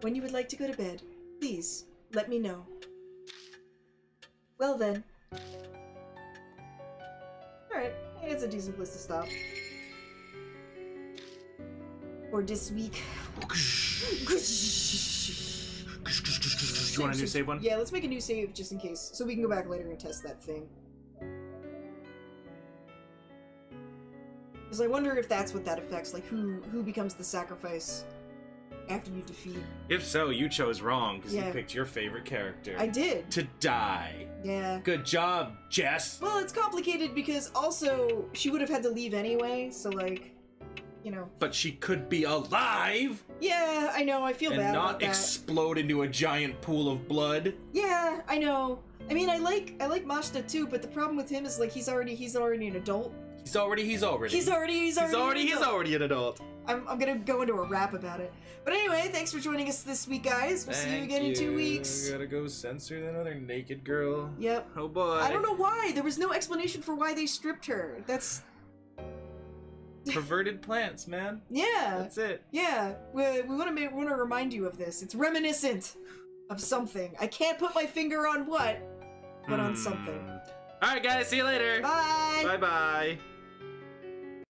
A: When you would like to go to bed, please let me know. Well then. Alright, it's a decent place to stop. For this week.
B: You want a new save one?
A: Yeah, let's make a new save just in case, so we can go back later and test that thing. Because I wonder if that's what that affects, like who becomes the sacrifice after you defeat.
B: If so, you chose wrong, because you picked your favorite character.
A: I did.
B: To die.
A: Yeah.
B: Good job, Jess!
A: Well, it's complicated because also, she would have had to leave anyway, so like, you know.
B: But she could be alive!
A: Yeah, I know, I feel bad about that.
B: And not explode into a giant pool of blood.
A: Yeah, I know. I mean, I like Mashita too, but the problem with him is like he's already an adult. He's already
B: an adult.
A: I'm gonna go into a rap about it. But anyway, thanks for joining us this week, guys. We'll see you again in 2 weeks.
C: I gotta go censor another naked girl.
A: Yep.
B: Oh boy.
A: I don't know why. There was no explanation for why they stripped her. That's...
C: Perverted plants, man.
A: Yeah.
C: That's it.
A: Yeah. We want to remind you of this. It's reminiscent of something. I can't put my finger on what, but on something.
B: Alright guys, see you later.
A: Bye.
B: Bye-bye.